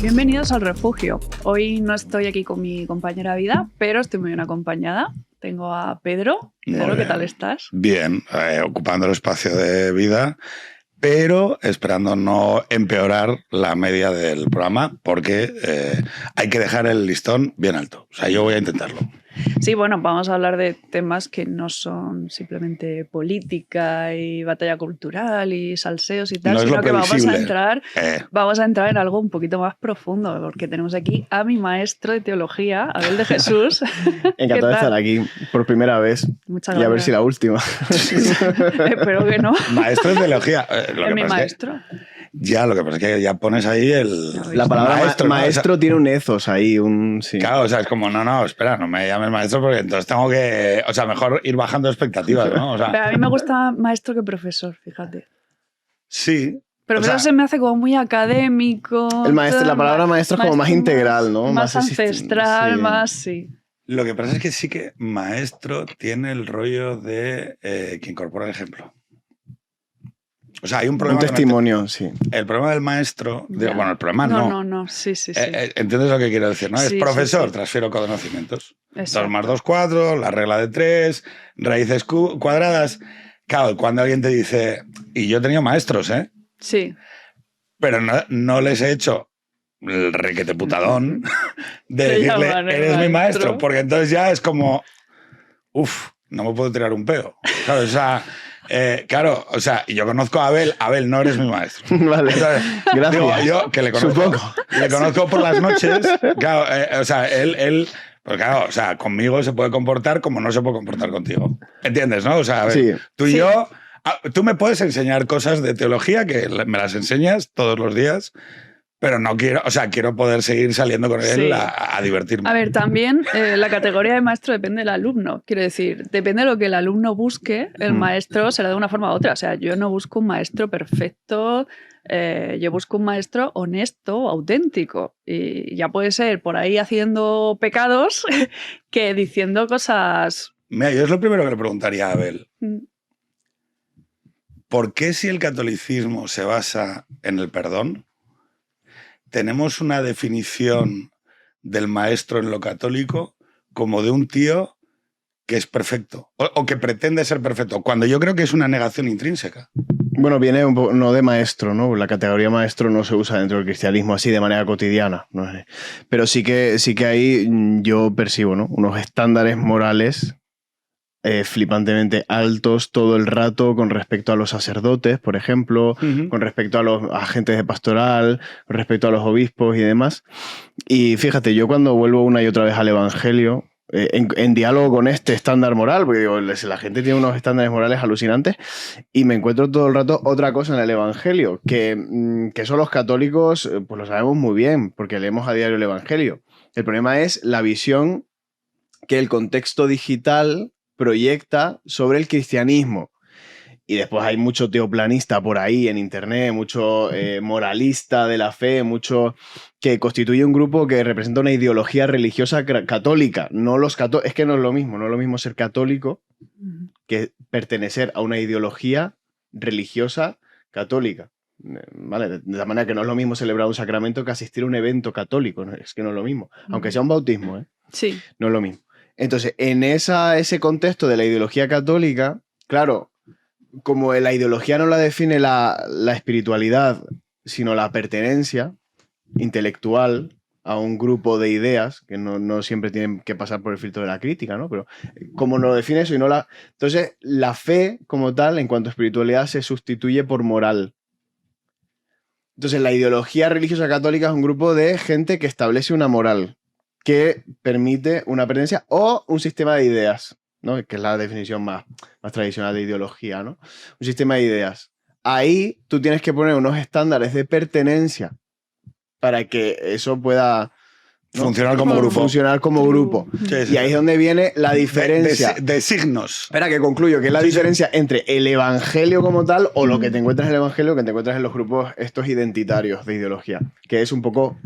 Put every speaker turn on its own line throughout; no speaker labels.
Bienvenidos al refugio. Hoy no estoy aquí con mi compañera Vida, pero estoy muy bien acompañada. Tengo a Pedro. Pedro, ¿qué tal estás?
Bien, ocupando el espacio de Vida, pero esperando no empeorar la media del programa, porque hay que dejar el listón bien alto. O sea, yo voy a intentarlo.
Sí, bueno, vamos a hablar de temas que no son simplemente política y batalla cultural y salseos y tal,
No es
sino
lo
que
previsible.
vamos a entrar en algo un poquito más profundo, porque tenemos aquí a mi maestro de teología, Abel de Jesús.
Encantado de estar aquí por primera vez.
Muchas
y a ver
gracias.
si la última.
Espero que no.
Maestro de teología.
Es mi maestro.
Ya, lo que pasa es que ya pones ahí
La palabra maestro,
¿no?
maestro, o sea, tiene un ethos ahí, sí.
Claro, o sea, es como, no, espera, no me llames maestro porque entonces tengo que, o sea, mejor ir bajando expectativas, ¿no? O sea,
Pero a mí me gusta maestro que profesor, fíjate.
sí.
Profesor se me hace como muy académico.
La palabra maestro es como más integral, ¿no?
Más ancestral,
sí.
Más, sí.
Lo que pasa es que sí que maestro tiene el rollo de que incorpora el ejemplo. O sea, hay un problema.
Un testimonio, sí.
El problema del maestro, bueno, el problema
No, sí.
¿Entiendes lo que quiero decir? ¿No?
Sí,
es profesor,
sí.
transfiero conocimientos.
Exacto.
2 más 2, 4, la regla de 3, raíces cuadradas. Claro, cuando alguien te dice, y yo he tenido maestros, ¿eh?
Sí.
Pero no les he hecho el requete putadón de decirle, eres mi maestro, porque entonces ya es como, no me puedo tirar un pedo. ¿Sabes? O sea, claro, o sea, y yo conozco a Abel. Abel, no eres mi maestro.
Vale.
Entonces,
gracias.
Digo, yo que le conozco,
Supongo.
le conozco por las noches. Claro, o sea, él pues claro, o sea, conmigo se puede comportar como no se puede comportar contigo. ¿Entiendes, no? O sea, a ver,
sí.
tú y yo, tú me puedes enseñar cosas de teología que me las enseñas todos los días. Pero no quiero, o sea, quiero poder seguir saliendo con él a divertirme.
A ver, también la categoría de maestro depende del alumno. Quiero decir, depende de lo que el alumno busque, el maestro será de una forma u otra. O sea, yo no busco un maestro perfecto, yo busco un maestro honesto, auténtico. Y ya puede ser por ahí haciendo pecados que diciendo cosas.
Mira, yo es lo primero que le preguntaría a Abel. ¿Por qué si el catolicismo se basa en el perdón, tenemos una definición del maestro en lo católico como de un tío que es perfecto o que pretende ser perfecto, cuando yo creo que es una negación intrínseca?
Bueno, viene un poco, no de maestro, ¿no? La categoría maestro no se usa dentro del cristianismo así de manera cotidiana, ¿no? Pero sí que ahí yo percibo, ¿no? Unos estándares morales flipantemente altos todo el rato con respecto a los sacerdotes, por ejemplo, con respecto a los agentes de pastoral, con respecto a los obispos y demás. Y fíjate, yo cuando vuelvo una y otra vez al Evangelio, en diálogo con este estándar moral, porque digo, la gente tiene unos estándares morales alucinantes, y me encuentro todo el rato otra cosa en el Evangelio, que eso los católicos pues lo sabemos muy bien, porque leemos a diario el Evangelio. El problema es la visión que el contexto digital proyecta sobre el cristianismo. Y después hay mucho teoplanista por ahí en internet, mucho moralista de la fe, mucho que constituye un grupo que representa una ideología religiosa católica. Es que no es lo mismo ser católico que pertenecer a una ideología religiosa católica. ¿Vale? De la manera que no es lo mismo celebrar un sacramento que asistir a un evento católico. Es que no es lo mismo. Aunque sea un bautismo, ¿eh?
Sí.
No es lo mismo. Entonces, en ese contexto de la ideología católica, claro, como la ideología no la define la espiritualidad, sino la pertenencia intelectual a un grupo de ideas, que no siempre tienen que pasar por el filtro de la crítica, ¿no? Pero como no define eso y no la... Entonces, la fe como tal, en cuanto a espiritualidad, se sustituye por moral. Entonces, la ideología religiosa católica es un grupo de gente que establece una moral que permite una pertenencia o un sistema de ideas, ¿no? Que es la definición más tradicional de ideología, ¿no? Un sistema de ideas. Ahí tú tienes que poner unos estándares de pertenencia para que eso pueda, ¿no?
Funcionar como grupo.
Funcionar como grupo.
Sí.
Y ahí es donde viene la diferencia.
De signos.
Espera, que concluyo, que es la diferencia entre el evangelio como tal o lo que te encuentras en el evangelio, que te encuentras en los grupos estos identitarios de ideología, que es un poco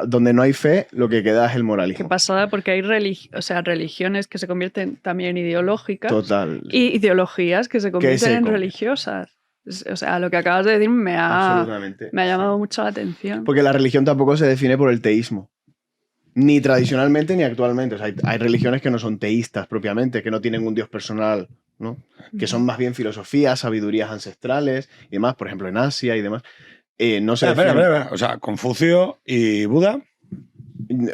donde no hay fe, lo que queda es el moralismo.
Qué pasada, porque hay religiones que se convierten también en ideológicas.
Total.
Y ideologías que se convierten en religiosas. O sea, lo que acabas de decir me ha
Absolutamente.
llamado mucho la atención.
Porque la religión tampoco se define por el teísmo. Ni tradicionalmente ni actualmente. O sea, hay religiones que no son teístas propiamente, que no tienen un dios personal, ¿no? Que son más bien filosofías, sabidurías ancestrales y demás, por ejemplo, en Asia y demás. No se definen-
Espera. O sea, Confucio y Buda,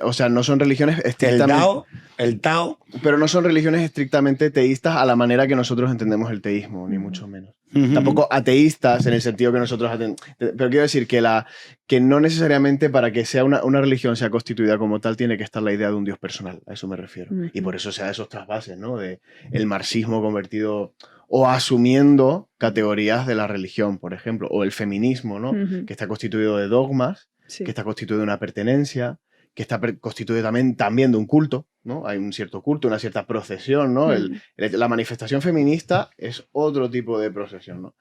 O sea, no son religiones estrictamente...
el Tao.
Pero no son religiones estrictamente teístas a la manera que nosotros entendemos el teísmo, ni mucho menos. Tampoco ateístas en el sentido que nosotros... Pero quiero decir que no necesariamente para que sea una religión sea constituida como tal tiene que estar la idea de un dios personal. A eso me refiero. Y por eso se da esos trasvases, ¿no? De el marxismo convertido o asumiendo categorías de la religión, por ejemplo. O el feminismo, ¿no? Que está constituido de dogmas,
Sí.
que está constituido de una pertenencia, que está constituido también de un culto, ¿no? Hay un cierto culto, una cierta procesión, ¿no? La manifestación feminista es otro tipo de procesión, ¿no?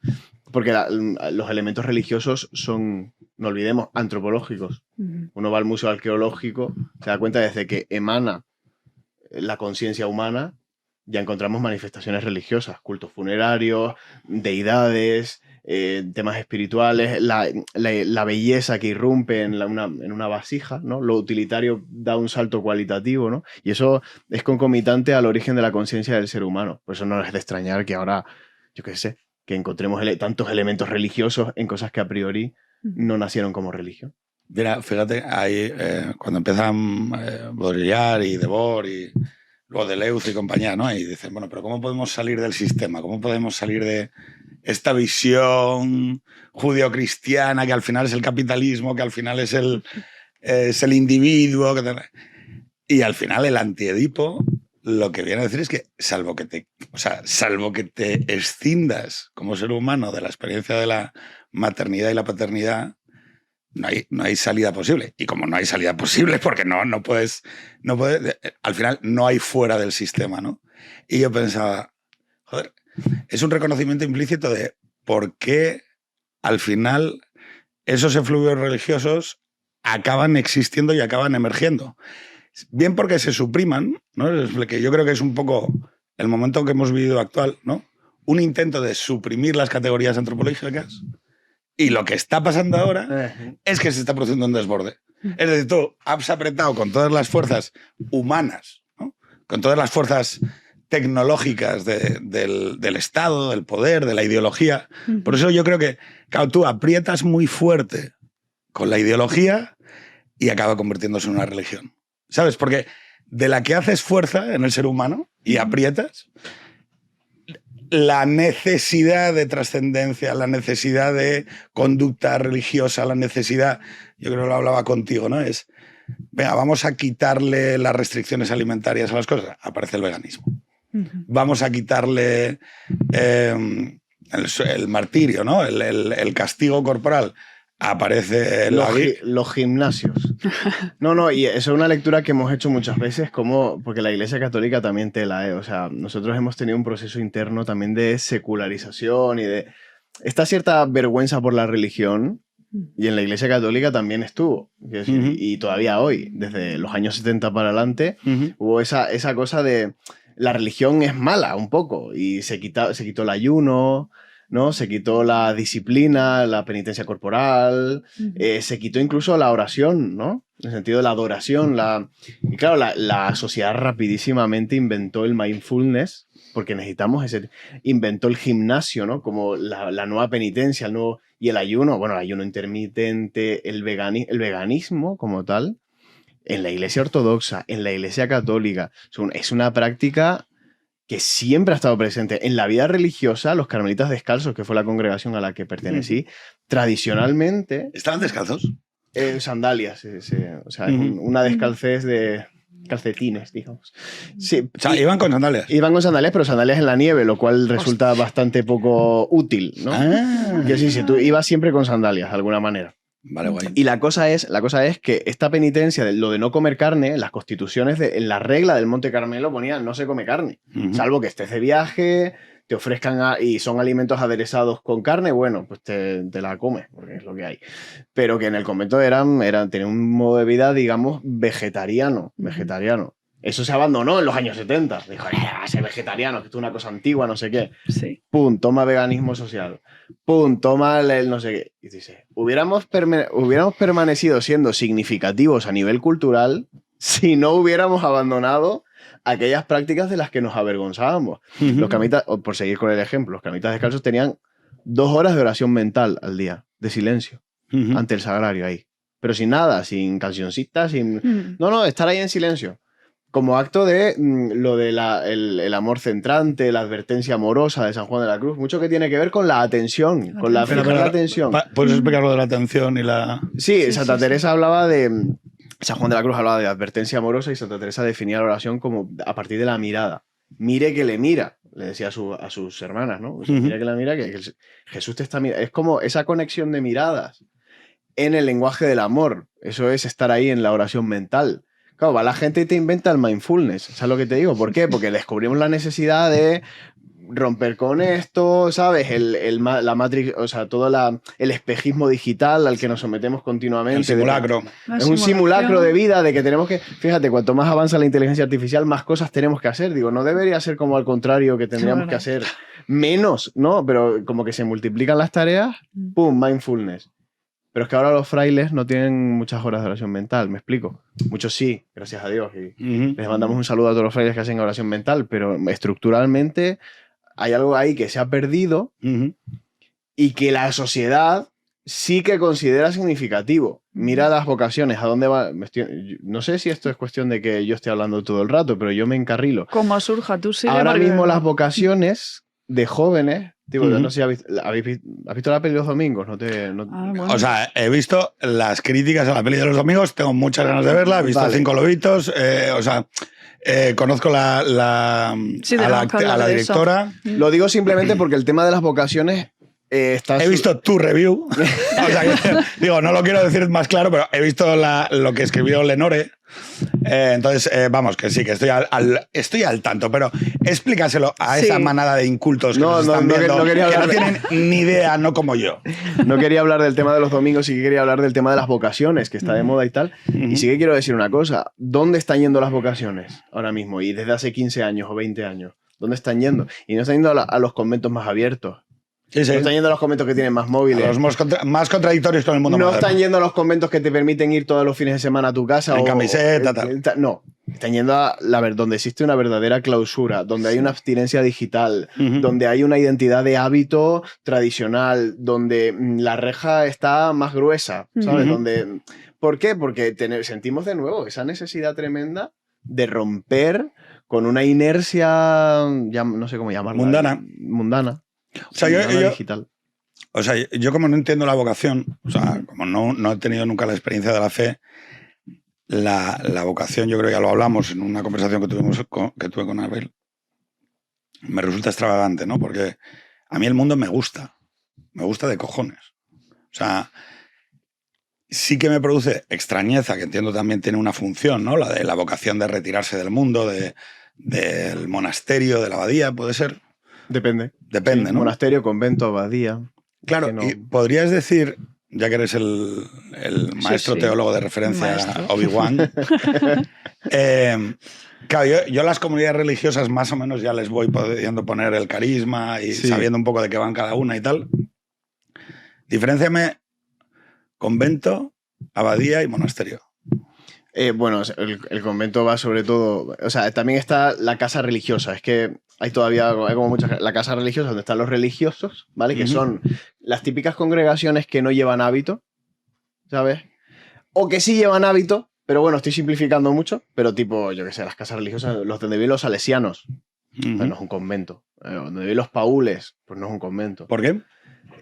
Porque los elementos religiosos son, no olvidemos, antropológicos. Uno va al museo arqueológico, se da cuenta desde que emana la conciencia humana, ya encontramos manifestaciones religiosas, cultos funerarios, deidades, temas espirituales, la belleza que irrumpe en una vasija, ¿no? Lo utilitario da un salto cualitativo, ¿no? Y eso es concomitante al origen de la conciencia del ser humano. Por eso no es de extrañar que ahora, yo qué sé, que encontremos tantos elementos religiosos en cosas que a priori no nacieron como religión.
Mira, fíjate, ahí cuando empiezan Baudrillard y Debord y luego Deleuze y compañía, ¿no? Y dicen, bueno, pero ¿cómo podemos salir del sistema? ¿Cómo podemos salir de esta visión judeocristiana que al final es el capitalismo, que al final es el individuo? Y al final el antiedipo lo que viene a decir es que salvo que te escindas como ser humano de la experiencia de la maternidad y la paternidad, no hay salida posible. Y como no hay salida posible, porque no puedes, al final no hay fuera del sistema, ¿no? Y yo pensaba, joder, es un reconocimiento implícito de por qué al final esos efluvios religiosos acaban existiendo y acaban emergiendo. Bien porque se supriman, ¿no? Es que yo creo que es un poco el momento que hemos vivido actual, ¿no? Un intento de suprimir las categorías antropológicas. Y lo que está pasando ahora es que se está produciendo un desborde. Es decir, tú has apretado con todas las fuerzas humanas, ¿no? Con todas las fuerzas tecnológicas del Estado, del poder, de la ideología. Por eso yo creo que, claro, tú aprietas muy fuerte con la ideología y acaba convirtiéndose en una religión. ¿Sabes? Porque de la que haces fuerza en el ser humano y aprietas, la necesidad de trascendencia, la necesidad de conducta religiosa, la necesidad, yo creo que lo hablaba contigo, ¿no? Es, venga, vamos a quitarle las restricciones alimentarias a las cosas. Aparece el veganismo. Vamos a quitarle el martirio, ¿no? El castigo corporal. Aparece
los gimnasios. No, y eso es una lectura que hemos hecho muchas veces, porque la Iglesia Católica también tela, o sea, nosotros hemos tenido un proceso interno también de secularización y de esta cierta vergüenza por la religión, y en la Iglesia Católica también estuvo, y todavía hoy, desde los años 70 para adelante, hubo esa cosa de la religión es mala un poco, y se quitó el ayuno, ¿no? Se quitó la disciplina, la penitencia corporal, se quitó incluso la oración, ¿no? En el sentido de la adoración. Y claro, la sociedad rapidísimamente inventó el mindfulness, porque necesitamos inventó el gimnasio, ¿no? Como la nueva penitencia, y el ayuno, bueno, el ayuno intermitente, el veganismo como tal, en la Iglesia Ortodoxa, en la Iglesia Católica, es una práctica que siempre ha estado presente. En la vida religiosa, los carmelitas descalzos, que fue la congregación a la que pertenecí, tradicionalmente...
¿Estaban descalzos?
Sandalias, o sea, una descalcez de calcetines, digamos. Sí,
o sea, iban con sandalias.
Iban con sandalias, pero sandalias en la nieve, lo cual resulta bastante poco útil, ¿no? Que sí, tú ibas siempre con sandalias, de alguna manera.
Vale, guay.
Y la cosa es que esta penitencia, lo de no comer carne, las constituciones, en la regla del Monte Carmelo ponía no se come carne, salvo que estés de viaje, te ofrezcan y son alimentos aderezados con carne, bueno, pues te la comes, porque es lo que hay. Pero que en el convento tenían un modo de vida, digamos, vegetariano. Eso se abandonó en los años 70. Dijo, va a ser vegetariano, que esto es una cosa antigua, no sé qué.
Sí.
Pum, toma veganismo social. Pum, toma el no sé qué. Y dice, hubiéramos permanecido siendo significativos a nivel cultural si no hubiéramos abandonado aquellas prácticas de las que nos avergonzábamos. Los camitas, por seguir con el ejemplo, los camitas descalzos tenían 2 horas de oración mental al día, de silencio, ante el sagrario ahí. Pero sin nada, sin cancioncitas, sin... No, estar ahí en silencio. Como acto de lo de el amor centrante, la advertencia amorosa de San Juan de la Cruz, mucho que tiene que ver con la atención, con la fijar la atención.
¿Puedes explicar lo de la atención y la...?
Sí, Santa Teresa hablaba de... San Juan de la Cruz hablaba de advertencia amorosa y Santa Teresa definía la oración como a partir de la mirada. Mire que le mira, le decía a sus hermanas, ¿no? O sea, mira que la mira, que Jesús te está mirando. Es como esa conexión de miradas en el lenguaje del amor. Eso es estar ahí en la oración mental. Claro, va la gente y te inventa el mindfulness. ¿Sabes lo que te digo? ¿Por qué? Porque descubrimos la necesidad de romper con esto, ¿sabes? La Matrix, o sea, todo el espejismo digital al que nos sometemos continuamente.
El simulacro.
Es un simulacro de vida, de que tenemos que... Fíjate, cuanto más avanza la inteligencia artificial, más cosas tenemos que hacer. Digo, no debería ser como al contrario, que tendríamos que hacer menos, ¿no? Pero como que se multiplican las tareas, ¡pum! Mindfulness. Pero es que ahora los frailes no tienen muchas horas de oración mental, ¿me explico? Muchos sí, gracias a Dios. Y les mandamos un saludo a todos los frailes que hacen oración mental, pero estructuralmente hay algo ahí que se ha perdido y que la sociedad sí que considera significativo. Mira las vocaciones, ¿a dónde va? No sé si esto es cuestión de que yo esté hablando todo el rato, pero yo me encarrilo.
Como surja, tú sigue.
Ahora mismo las vocaciones de jóvenes... Tipo, no sé si ¿has visto la peli de los domingos?
Bueno.
O sea, he visto las críticas a la peli de los domingos, tengo muchas ganas de verla, he visto 5 lobitos, o sea, conozco a la directora.
Lo digo simplemente porque el tema de las vocaciones
he visto tu review, o sea, digo, no lo quiero decir más claro, pero he visto lo que escribió Lenore. Entonces, vamos, que sí, que estoy al tanto, pero explícaselo a esa manada de incultos que nos están viendo, que no tienen ni idea, no como yo.
No quería hablar del tema de los domingos, sí que quería hablar del tema de las vocaciones, que está de moda y tal. Y sí que quiero decir una cosa, ¿dónde están yendo las vocaciones ahora mismo? Y desde hace 15 años o 20 años, ¿dónde están yendo? Y no están yendo a los conventos más abiertos.
Sí.
No están yendo a los conventos que tienen más móviles.
A los más contradictorios con el mundo moderno.
No están yendo a los conventos que te permiten ir todos los fines de semana a tu casa.
En camiseta, tal.
No. Están yendo a donde existe una verdadera clausura, donde hay una abstinencia digital, donde hay una identidad de hábito tradicional, donde la reja está más gruesa, ¿sabes? ¿Por qué? Porque sentimos de nuevo esa necesidad tremenda de romper con una inercia, ya no sé cómo llamarla. Mundana.
O sea, yo como no entiendo la vocación, o sea, como no he tenido nunca la experiencia de la fe, la vocación, yo creo que ya lo hablamos en una conversación que tuve con Abel, me resulta extravagante, ¿no? Porque a mí el mundo me gusta de cojones. O sea, sí que me produce extrañeza, que entiendo también tiene una función, ¿no? La de la vocación de retirarse del mundo, del monasterio, de la abadía, puede ser.
Depende,
sí, ¿no?
Monasterio, convento, abadía.
Claro, y podrías decir, ya que eres el maestro teólogo de referencia, Obi-Wan, claro, yo las comunidades religiosas más o menos ya les voy pudiendo poner el carisma y sabiendo un poco de qué van cada una y tal. Diferénciame convento, abadía y monasterio.
Bueno, el convento va sobre todo... O sea, también está la casa religiosa. Es que hay como muchas... La casa religiosa donde están los religiosos, ¿vale? Que son las típicas congregaciones que no llevan hábito, ¿sabes? O que sí llevan hábito, pero bueno, estoy simplificando mucho, pero tipo, yo qué sé, las casas religiosas, donde viven los salesianos, pues no es un convento. Donde viven los paules, pues no es un convento.
¿Por qué?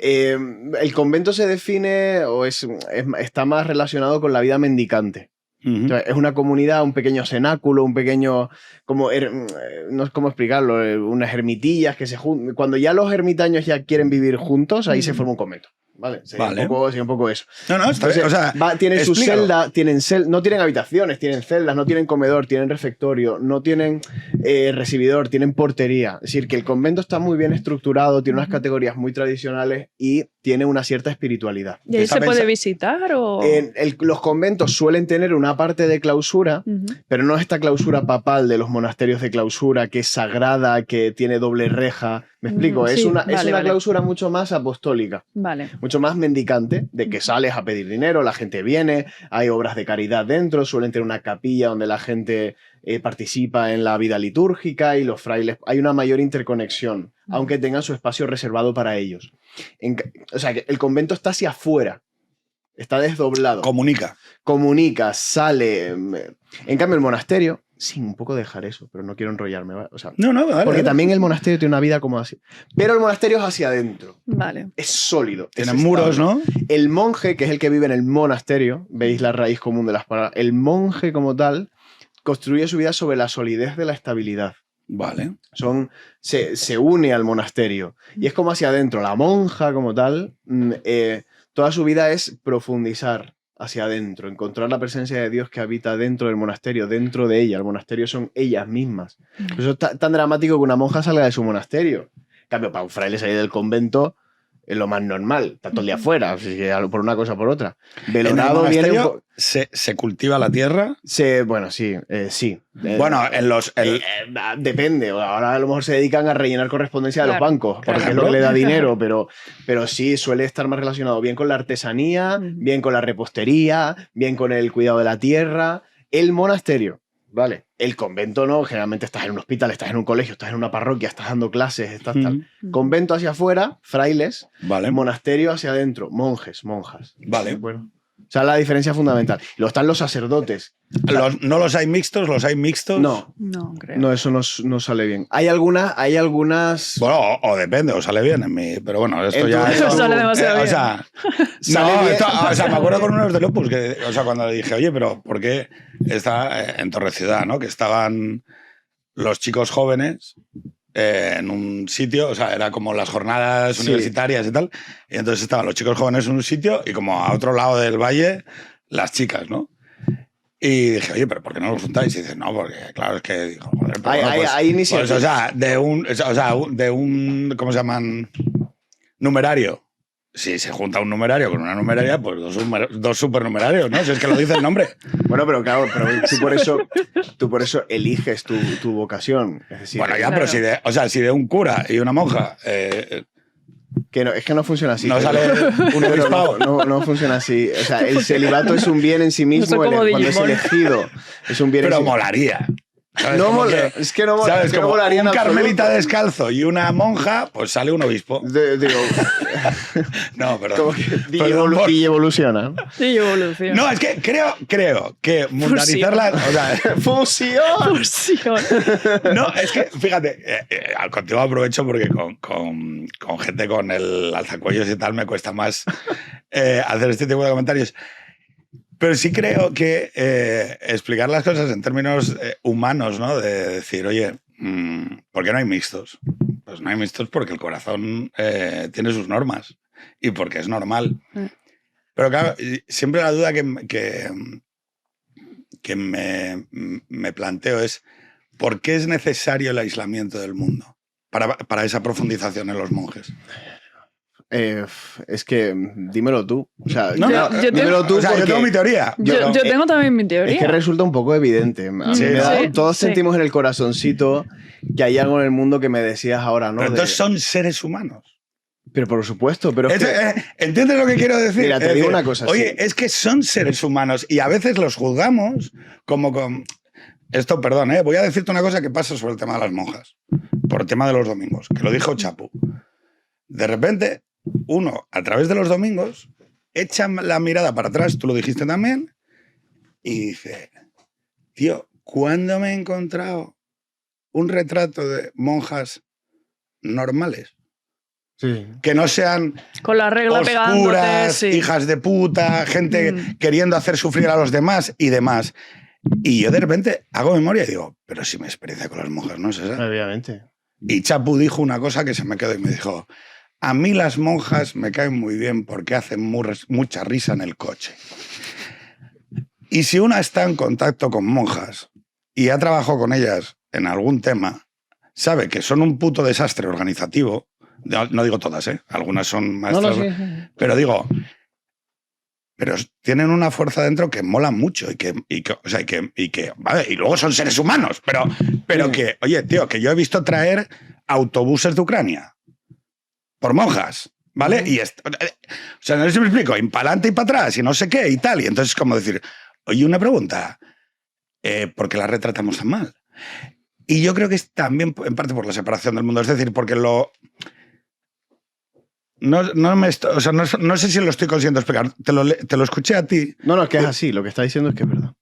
El convento se define o está más relacionado con la vida mendicante. Entonces, es una comunidad, un pequeño cenáculo, un pequeño, no sé cómo explicarlo, unas ermitillas que se juntan. Cuando ya los ermitaños ya quieren vivir juntos, ahí se forma un convento. ¿vale? Sería
Vale.
un poco eso.
No, está
Entonces,
bien. O sea,
tienen su
explícalo.
celda, no tienen habitaciones, tienen celdas, no tienen comedor, tienen refectorio, no tienen recibidor, tienen portería. Es decir, que el convento está muy bien estructurado, tiene unas categorías muy tradicionales y tiene una cierta espiritualidad.
¿Y ahí
Está
se puede
pensa-
visitar o...?
Los conventos suelen tener una parte de clausura,
Ujú.
pero no esta clausura papal de los monasterios de clausura, que es sagrada, que tiene doble reja. ¿Me explico? Es
Sí,
una
vale, vale.
clausura mucho más apostólica,
Vale.
mucho más mendicante, de que sales a pedir dinero, la gente viene, hay obras de caridad dentro, suelen tener una capilla donde la gente participa en la vida litúrgica y los frailes. Hay una mayor interconexión, aunque tengan su espacio reservado para ellos. O sea, que el convento está hacia afuera. Está desdoblado.
Comunica.
Comunica, sale. En cambio, el monasterio, sí, un poco dejar eso, pero no quiero enrollarme, ¿vale? O sea,
No, vale,
porque
vale.
también el monasterio tiene una vida como así. Pero el monasterio es hacia adentro.
Vale.
Es sólido. es
Tienen muros,
estable.
¿no?
El monje, que es el que vive en el monasterio, veis la raíz común de las palabras. El monje, como tal, construye su vida sobre la solidez de la estabilidad.
Vale.
Se une al monasterio. Y es como hacia adentro. La monja, como tal, toda su vida es profundizar hacia adentro, encontrar la presencia de Dios que habita dentro del monasterio, dentro de ella. El monasterio son ellas mismas. Por eso es tan dramático que una monja salga de su monasterio. En cambio, para un fraile salir del convento es lo más normal. Está todo el día afuera, así que por una cosa o por otra.
En el
Belorado viene un
monasterio se cultiva la tierra.
Bueno, sí, sí.
Bueno, en los...
Depende. Ahora a lo mejor se dedican a rellenar correspondencia de los
Claro,
bancos, porque
claro.
es lo que le da dinero, pero sí suele estar más relacionado bien con la artesanía,
Ujú.
bien con la repostería, bien con el cuidado de la tierra. El monasterio, ¿vale? El convento no, generalmente estás en un hospital, estás en un colegio, estás en una parroquia, estás dando clases, estás tal. Convento hacia afuera, frailes,
Vale.
monasterio hacia adentro, monjes, monjas.
Vale.
Bueno, o sea, la diferencia fundamental. Y luego están los sacerdotes.
¿No los hay mixtos? ¿Los hay mixtos?
No,
No, creo.
no, eso no sale bien. Hay algunas.
Bueno, o depende, o sale bien en mí. Pero bueno, esto ya...
Entonces,
Eso sale demasiado
O
bien.
sea,
Sale
no,
bien.
o sea, me acuerdo con unos de Lopus que, o sea, cuando le dije, oye, pero ¿por qué está en Torre Ciudad, ¿no? Que estaban los chicos jóvenes en un sitio, o sea, era como las jornadas
Sí.
universitarias y tal, y entonces estaban los chicos jóvenes en un sitio y como a otro lado del valle las chicas, ¿no? Y dije, oye, pero ¿por qué no los juntáis? Y dice, no, porque claro, es que digo, joder, pero
Hay iniciativas.
pues, o sea, de un, ¿cómo se llaman? Numerario. Si se junta un numerario con una numeraria, pues dos supernumerarios, ¿no? Si es que lo dice el nombre.
Bueno, pero claro, pero tú por eso eliges tu vocación. Es decir,
Bueno, ya,
Claro.
pero si de un cura y una monja
que no, es que no funciona así.
no
Pedro.
sale un
Pedro,
obispado.
no funciona así. O sea, el celibato es un bien en sí mismo
No sé cómo
cuando es
Digimon.
elegido. Es un bien
Pero
en sí
molaría. ¿Sabes?
No
Como
mola, es que no mola,
¿sabes?
es que no
Como
molaría en
un carmelita
absoluto.
descalzo y una monja, pues sale un obispo.
Digo,
No, perdón.
como que
Perdón por-
evoluciona. ¿no?
Sí, evolución.
No, es que creo que mundanizar la... O sea,
¡Fusión!
Fusión.
no, es que, fíjate, contigo aprovecho porque con gente con el alzacuellos y tal me cuesta más hacer este tipo de comentarios. Pero sí creo que explicar las cosas en términos humanos, ¿no? De decir, oye, ¿por qué no hay mixtos? Pues no hay mixtos porque el corazón tiene sus normas y porque es normal. Pero claro, siempre la duda que me planteo es ¿por qué es necesario el aislamiento del mundo para esa profundización en los monjes?
Es que dímelo tú. O sea,
No, no,
yo
dímelo tú
o sea, yo
porque
tengo mi teoría.
Yo tengo también mi teoría.
es que resulta un poco evidente. A mí
Sí,
me da-
sí,
todos
sí.
sentimos en el corazoncito que hay algo en el mundo que me decías ahora, ¿no?
Pero entonces son seres humanos.
Pero por supuesto, pero es que-
¿Entiendes lo que quiero decir?
Mira, te
Es
digo
decir,
una cosa,
Oye,
sí.
es que son seres humanos y a veces los juzgamos como con... Esto, perdón, voy a decirte una cosa que pasa sobre el tema de las monjas. Por el tema de los domingos, que lo dijo Chapu. De repente, uno, a través de los domingos, echa la mirada para atrás, tú lo dijiste también, y dice, tío, ¿cuándo me he encontrado un retrato de monjas normales?
Sí.
Que no sean
Con la regla pegándote.
oscuras,
Sí.
hijas de puta, gente queriendo hacer sufrir a los demás y demás. Y yo de repente hago memoria y digo, pero si mi experiencia con las monjas no es esa.
Obviamente.
Y Chapu dijo una cosa que se me quedó y me dijo, A mí las monjas me caen muy bien porque hacen mucha risa en el coche. Y si una está en contacto con monjas y ha trabajado con ellas en algún tema, sabe que son un puto desastre organizativo. No digo todas, ¿eh? Algunas son maestras.
Sí.
Pero digo... Pero tienen una fuerza dentro que mola mucho vale, y luego son seres humanos, pero que, oye, tío, que yo he visto traer autobuses de Ucrania por monjas, ¿vale? Y o sea, no sé si me explico, y para adelante y para atrás y no sé qué y tal. Y entonces es como decir, oye, una pregunta, ¿por qué la retratamos tan mal? Y yo creo que es también en parte por la separación del mundo, es decir, porque no sé si lo estoy consiguiendo explicar. Te lo escuché a ti.
No, es que es así. Lo que está diciendo es que es verdad.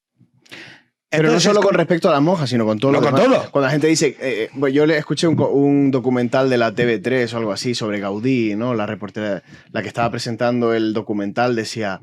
Pero
Entonces,
no solo con respecto a las monjas, sino con todo lo demás.
Todo.
Cuando la gente dice... pues yo le escuché un documental de la TV3 o algo así sobre Gaudí, ¿no? La reportera, la que estaba presentando el documental, decía...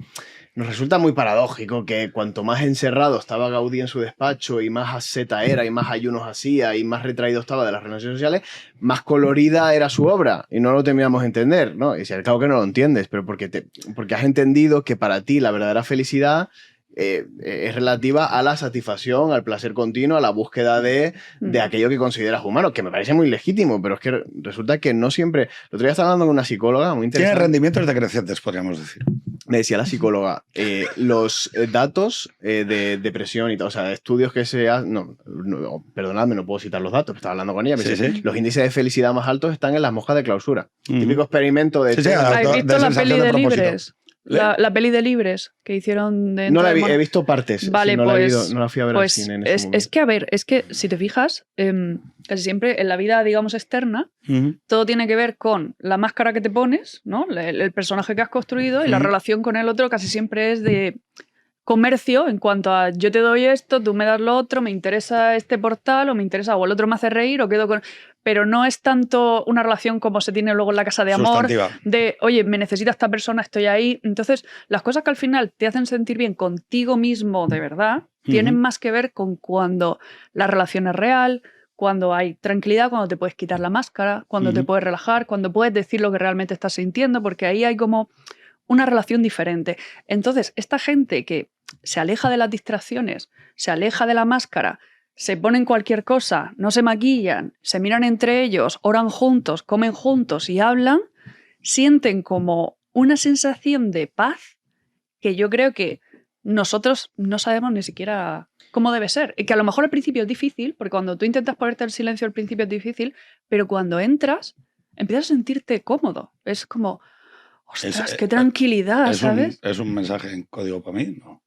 Nos resulta muy paradójico que cuanto más encerrado estaba Gaudí en su despacho y más asceta era y más ayunos hacía y más retraído estaba de las relaciones sociales, más colorida era su obra y no lo terminamos de entender, ¿no? Y si al cabo que no lo entiendes, pero porque has entendido que para ti la verdadera felicidad es relativa a la satisfacción, al placer continuo, a la búsqueda de aquello que consideras humano, que me parece muy legítimo, pero es que resulta que no siempre... El otro día estaba hablando con una psicóloga muy interesante.
Tiene rendimientos decrecientes, podríamos decir.
Me decía la psicóloga, los datos de depresión y todo, o sea, estudios que se hacen... No, perdonadme, no puedo citar los datos, estaba hablando con ella. Me dice, los índices de felicidad más altos están en las monjas de clausura. Típico experimento de...
¿Has visto la peli de Libres? La peli de Libres que hicieron de...
No la he visto partes.
Vale,
no
pues...
no la fui a ver al cine en ese momento.
Es que, a ver, es que si te fijas, casi siempre en la vida, digamos, externa, todo tiene que ver con la máscara que te pones, ¿no? El personaje que has construido y la relación con el otro casi siempre es de comercio en cuanto a yo te doy esto, tú me das lo otro, me interesa este portal o me interesa o el otro me hace reír o quedo con... Pero no es tanto una relación como se tiene luego en la casa de amor, de, oye, me necesita esta persona, estoy ahí. Entonces, las cosas que al final te hacen sentir bien contigo mismo de verdad, tienen más que ver con cuando la relación es real, cuando hay tranquilidad, cuando te puedes quitar la máscara, cuando te puedes relajar, cuando puedes decir lo que realmente estás sintiendo, porque ahí hay como una relación diferente. Entonces, esta gente que se aleja de las distracciones, se aleja de la máscara, se ponen cualquier cosa, no se maquillan, se miran entre ellos, oran juntos, comen juntos y hablan, sienten como una sensación de paz que yo creo que nosotros no sabemos ni siquiera cómo debe ser. Y que a lo mejor al principio es difícil, porque cuando tú intentas ponerte el silencio al principio es difícil, pero cuando entras empiezas a sentirte cómodo. Es como, ostras, qué tranquilidad, ¿sabes?
Es un mensaje en código para mí, ¿no?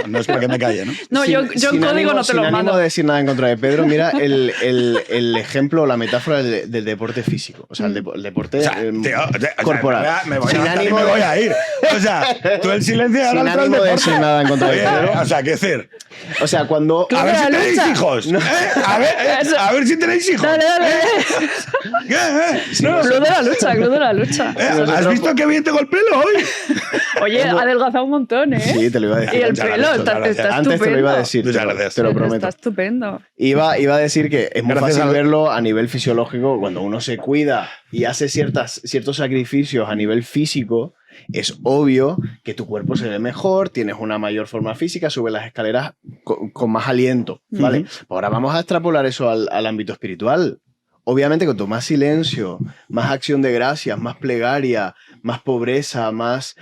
No es para que me calle, ¿no?
No, yo en código no te lo mando.
Sin ánimo de decir nada en contra de Pedro, mira el ejemplo, la metáfora del deporte físico. O sea, el deporte corporal.
Me voy a ir. O sea, tú el silencio ahora
sin ánimo de decir nada en contra de Pedro.
O sea, qué decir.
O sea, cuando...
A ver si tenéis hijos. No. A ver si tenéis hijos.
Dale. Club de la lucha.
¿Has visto qué bien tengo el pelo hoy?
Oye, ha adelgazado un montón, ¿eh?
Sí, te lo iba a decir.
Y el pelo está estupendo.
Antes te lo iba a decir, te lo prometo.
Está estupendo.
Iba a decir que es muy fácil verlo a nivel fisiológico cuando uno se cuida y hace ciertos sacrificios a nivel físico. Es obvio que tu cuerpo se ve mejor, tienes una mayor forma física, subes las escaleras con más aliento, ¿vale? Ahora vamos a extrapolar eso al ámbito espiritual. Obviamente, cuanto más silencio, más acción de gracias, más plegaria, más pobreza, más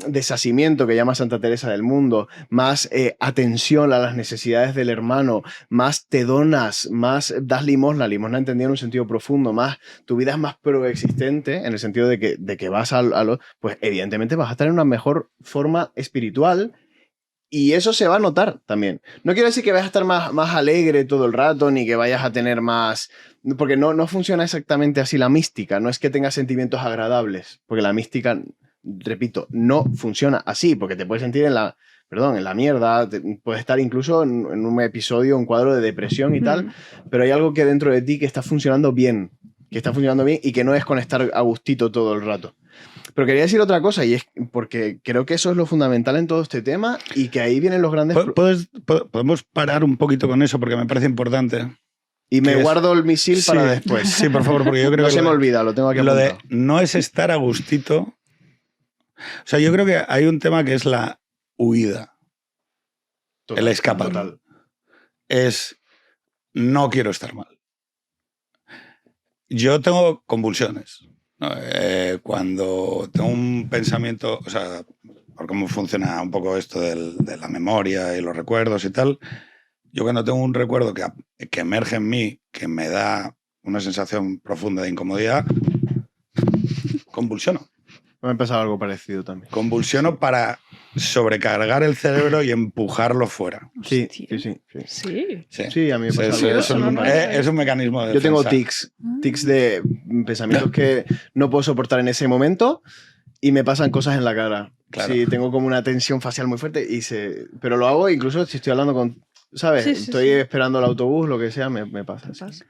deshacimiento, que llama Santa Teresa del Mundo, más atención a las necesidades del hermano, más te donas, más das limosna entendida en un sentido profundo, más tu vida es más proexistente, en el sentido de que vas pues evidentemente vas a estar en una mejor forma espiritual. Y eso se va a notar también. No quiero decir que vayas a estar más alegre todo el rato, ni que vayas a tener más... Porque no funciona exactamente así la mística. No es que tengas sentimientos agradables. Porque la mística, repito, no funciona así. Porque te puedes sentir en la mierda. Puedes estar incluso en un episodio, un cuadro de depresión y tal. Pero hay algo que dentro de ti que está funcionando bien. Y que no es con estar a gustito todo el rato. Pero quería decir otra cosa, y es porque creo que eso es lo fundamental en todo este tema y que ahí vienen los grandes...
¿Podemos parar un poquito con eso? Porque me parece importante.
Y me
¿Qué es?
guardo el misil
Sí,
para después.
Sí, por favor, porque yo creo
No
que
se me olvida, lo tengo aquí
lo de
apuntado.
no es estar a gustito. O sea, yo creo que hay un tema que es la huida.
Total,
el escapar.
Total.
Es no quiero estar mal. Yo tengo convulsiones, ¿no? Cuando tengo un pensamiento, o sea, por cómo funciona un poco esto de la memoria y los recuerdos y tal, yo cuando tengo un recuerdo que emerge en mí, que me da una sensación profunda de incomodidad, convulsiono.
Me ha empezado algo parecido también.
Convulsiono para sobrecargar el cerebro y empujarlo fuera.
Sí,
Hostia.
sí.
Sí.
Sí, a mí me pasa
Es,
algo.
es un, es un mecanismo de
Yo tengo
defensa.
tics de pensamientos que no puedo soportar en ese momento y me pasan cosas en la cara.
Claro.
Sí, tengo como una tensión facial muy fuerte pero lo hago incluso si estoy hablando con, ¿sabes?
Sí, sí,
Estoy
sí.
esperando el autobús, lo que sea, me pasa. Sí.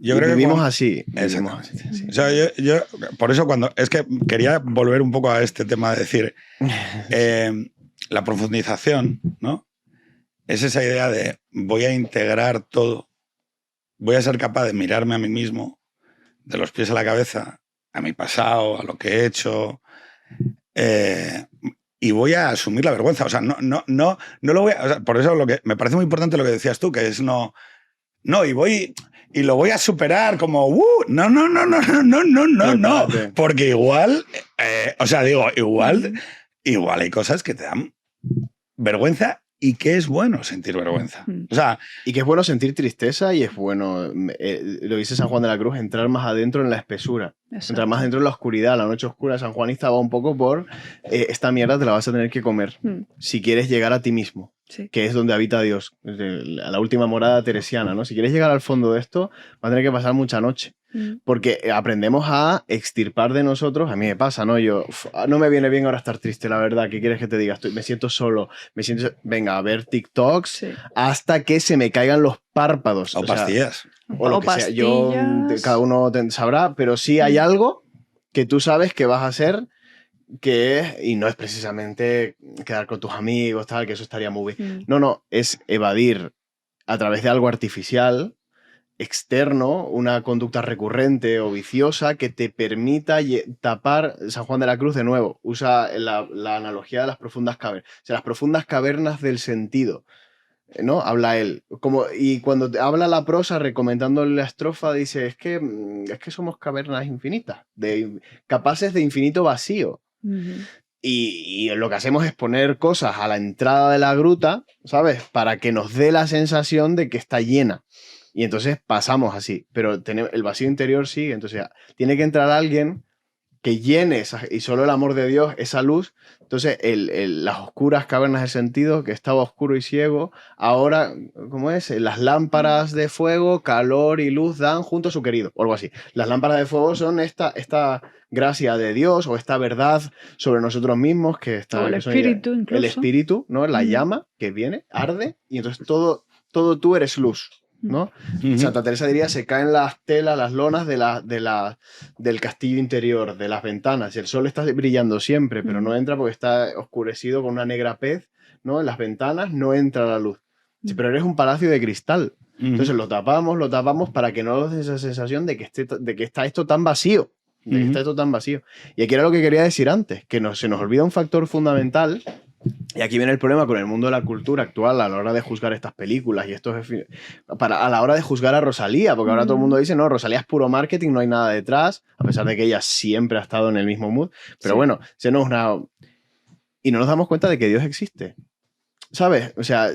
Yo
Y
creo que
vivimos
cuando-
así. Vivimos
Exactamente.
así, sí.
O sea, yo, por eso cuando... Es que quería volver un poco a este tema de decir, la profundización, ¿no? Es esa idea de voy a integrar todo, voy a ser capaz de mirarme a mí mismo, de los pies a la cabeza, a mi pasado, a lo que he hecho, y voy a asumir la vergüenza. O sea, no lo voy a... O sea, por eso me parece muy importante lo que decías tú, que es no, y lo voy a superar como, no,
Prepárate.
porque igual, o sea, digo, igual hay cosas que te dan vergüenza y que es bueno sentir vergüenza. O sea,
Y que es bueno sentir tristeza y es bueno, lo dice San Juan de la Cruz, entrar más adentro en la espesura.
Exacto.
Entrar más dentro en la oscuridad. La noche oscura San Juanista va un poco por esta mierda te la vas a tener que comer si quieres llegar a ti mismo,
Sí.
que es donde habita Dios, a la última morada teresiana, ¿no? Si quieres llegar al fondo de esto, va a tener que pasar mucha noche. Porque aprendemos a extirpar de nosotros, a mí me pasa, ¿no? Yo, no me viene bien ahora estar triste, la verdad, ¿qué quieres que te diga? Me siento solo, venga, a ver TikToks
Sí.
hasta que se me caigan los párpados.
o
sea,
pastillas.
o lo
O
que sea, yo,
pastillas.
cada uno sabrá, pero sí hay algo que tú sabes que vas a hacer que es, y no es precisamente quedar con tus amigos, tal, que eso estaría muy bien. No, es evadir a través de algo artificial, externo, una conducta recurrente o viciosa que te permita tapar. San Juan de la Cruz, de nuevo, usa la analogía de las profundas cavernas. O sea, las profundas cavernas del sentido, ¿no? Habla él. Y cuando habla la prosa, recomendándole la estrofa, dice, es que somos cavernas infinitas, capaces de infinito vacío. Y lo que hacemos es poner cosas a la entrada de la gruta, ¿sabes? Para que nos dé la sensación de que está llena. Y entonces pasamos así. Pero el vacío interior sigue. Entonces tiene que entrar alguien que llene y solo el amor de Dios, esa luz. Entonces las oscuras cavernas del sentido, que estaba oscuro y ciego, ahora, ¿cómo es? Las lámparas de fuego, calor y luz dan junto a su querido, o algo así. Las lámparas de fuego son esta gracia de Dios o esta verdad sobre nosotros mismos, que está...
O el
que son
espíritu,
el
incluso.
espíritu, ¿no? La llama que viene, arde, y entonces todo tú eres luz, ¿no? Santa Teresa diría, se caen las telas, las lonas del castillo interior, de las ventanas. El sol está brillando siempre, pero no entra porque está oscurecido con una negra pez, ¿no? En las ventanas no entra la luz. Sí, pero eres un palacio de cristal. Entonces lo tapamos para que no nos dé esa sensación de que está esto tan vacío. Está esto tan vacío. Y aquí era lo que quería decir antes, que se nos olvida un factor fundamental. Y aquí viene el problema con el mundo de la cultura actual a la hora de juzgar estas películas y a la hora de juzgar a Rosalía, porque ahora todo el mundo dice, no, Rosalía es puro marketing, no hay nada detrás, a pesar de que ella siempre ha estado en el mismo mood. Pero bueno, y no nos damos cuenta de que Dios existe. ¿Sabes? O sea,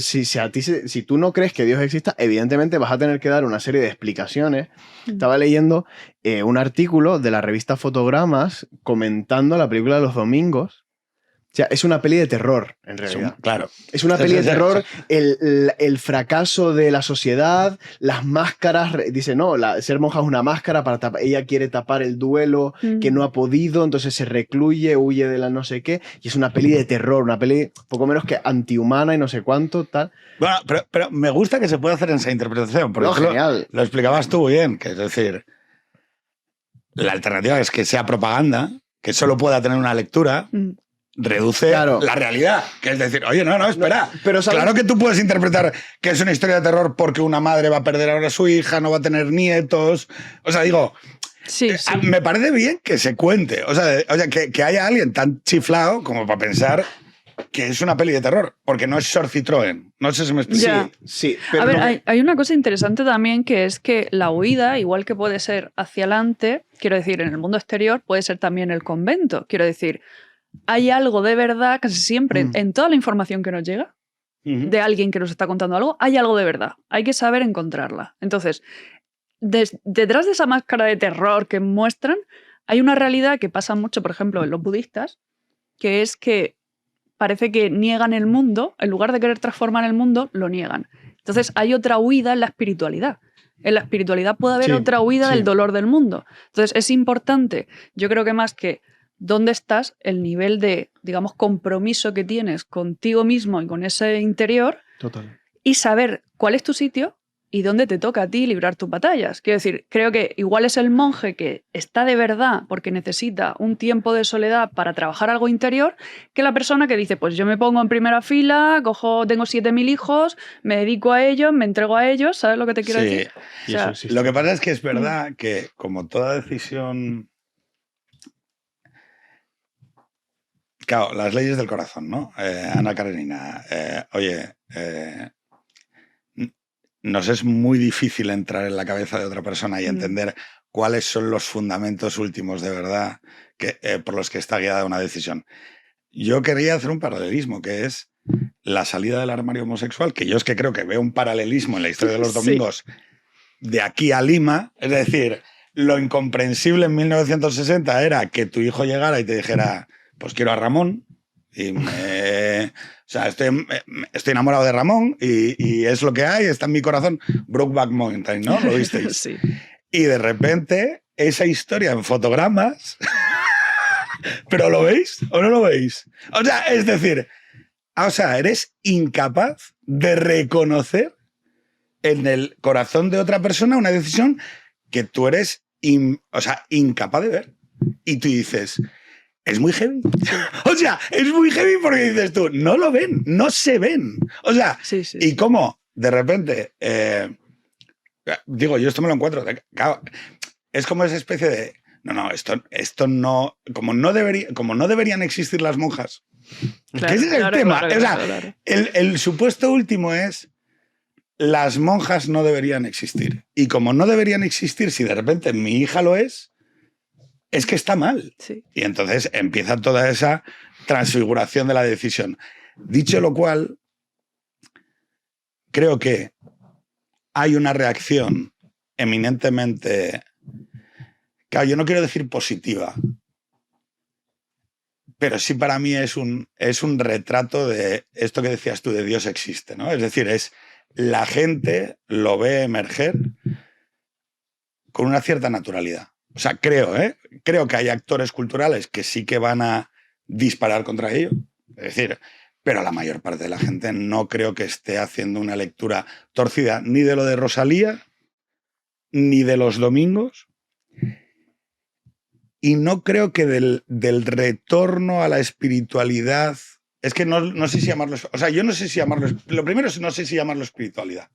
si tú no crees que Dios exista, evidentemente vas a tener que dar una serie de explicaciones. Estaba leyendo un artículo de la revista Fotogramas comentando la película de los domingos. O sea, es una peli de terror, en realidad.
Claro.
Es una peli de terror, el fracaso de la sociedad, las máscaras. Dice, no, ser monja es una máscara para tapar. Ella quiere tapar el duelo que no ha podido, entonces se recluye, huye de la no sé qué. Y es una peli de terror, una peli poco menos que antihumana y no sé cuánto, tal.
Bueno, pero me gusta que se pueda hacer en esa interpretación. Porque
No, genial.
lo explicabas tú muy bien, que es decir, la alternativa es que sea propaganda, que solo pueda tener una lectura. reduce
Claro.
la realidad. Que es decir, oye, no, espera.
No, pero ¿sabes?
Claro que tú puedes interpretar que es una historia de terror porque una madre va a perder ahora a su hija, no va a tener nietos. O sea, digo,
Sí, sí.
me parece bien que se cuente. O sea, que haya alguien tan chiflado como para pensar que es una peli de terror, porque no es Sor Citroën. No sé si me explico.
Ya.
Sí, pero
A ver,
no-
hay una cosa interesante también, que es que la huida, igual que puede ser hacia adelante, quiero decir, en el mundo exterior, puede ser también el convento. Quiero decir, hay algo de verdad casi siempre en toda la información que nos llega
Ujú.
de alguien que nos está contando algo, hay algo de verdad. Hay que saber encontrarla. Entonces, detrás de esa máscara de terror que muestran, hay una realidad que pasa mucho, por ejemplo, en los budistas, que es que parece que niegan el mundo, en lugar de querer transformar el mundo, lo niegan. Entonces hay otra huida en la espiritualidad. En la espiritualidad puede haber
Sí,
otra huida
sí.
del dolor del mundo. Entonces es importante, yo creo que más que dónde estás, el nivel de, digamos, compromiso que tienes contigo mismo y con ese interior,
Total.
y saber cuál es tu sitio y dónde te toca a ti librar tus batallas. Quiero decir, creo que igual es el monje que está de verdad porque necesita un tiempo de soledad para trabajar algo interior, que la persona que dice, pues yo me pongo en primera fila, tengo 7.000 hijos, me dedico a ellos, me entrego a ellos, ¿sabes lo que te quiero
Sí.
decir?
Y
O sea,
eso existe.
Lo que pasa es que es verdad que, como toda decisión. Claro, las leyes del corazón, ¿no? Ana Karenina, oye, nos es muy difícil entrar en la cabeza de otra persona y entender cuáles son los fundamentos últimos de verdad por los que está guiada una decisión. Yo quería hacer un paralelismo, que es la salida del armario homosexual, que yo es que creo que veo un paralelismo en la historia de los
Sí.
domingos de aquí a Lima. Es decir, lo incomprensible en 1960 era que tu hijo llegara y te dijera, pues quiero a Ramón, y o sea, estoy enamorado de Ramón y es lo que hay, está en mi corazón. Brokeback Mountain, ¿no? ¿Lo visteis?
Sí.
Y de repente, esa historia en fotogramas, ¿pero lo veis o no lo veis? O sea, es decir, eres incapaz de reconocer en el corazón de otra persona una decisión que tú eres incapaz de ver. Y tú dices, es muy heavy. O sea, es muy heavy porque dices tú, no lo ven, no se ven. O sea,
Sí, sí,
y
sí.
cómo de repente, digo, yo esto me lo encuentro, claro, es como esa especie de, no, esto no, como no deberían existir las monjas.
Claro,
que ese es el
claro,
tema.
claro,
O sea,
claro.
el supuesto último es, las monjas no deberían existir. Y como no deberían existir, si de repente mi hija lo es que está mal.
Sí.
Y entonces empieza toda esa transfiguración de la decisión. Dicho lo cual, creo que hay una reacción eminentemente, claro, yo no quiero decir positiva, pero sí para mí es un retrato de esto que decías tú, de Dios existe, ¿no? Es decir, la gente lo ve emerger con una cierta naturalidad. O sea, creo que hay actores culturales que sí que van a disparar contra ello. Es decir, pero la mayor parte de la gente no creo que esté haciendo una lectura torcida ni de lo de Rosalía, ni de los domingos. Y no creo que del retorno a la espiritualidad. Es que no sé si llamarlo. O sea, yo no sé si llamarlo. Lo primero es no sé si llamarlo espiritualidad.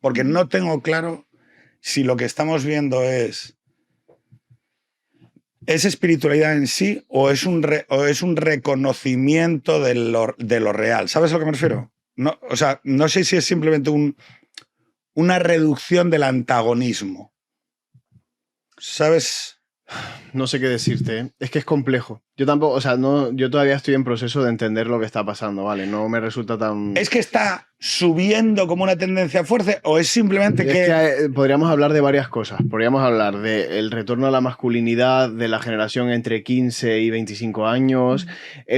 Porque no tengo claro si lo que estamos viendo es espiritualidad en sí o es un reconocimiento de lo real. ¿Sabes a lo que me refiero? No, o sea, no sé si es simplemente una reducción del antagonismo. ¿Sabes?
No sé qué decirte, ¿eh? Es que es complejo. Yo tampoco, o sea, yo todavía estoy en proceso de entender lo que está pasando, ¿vale? No me resulta tan...
¿Es que está subiendo como una tendencia fuerte o es simplemente que
podríamos hablar de varias cosas. Podríamos hablar del retorno a la masculinidad de la generación entre 15 y 25 años.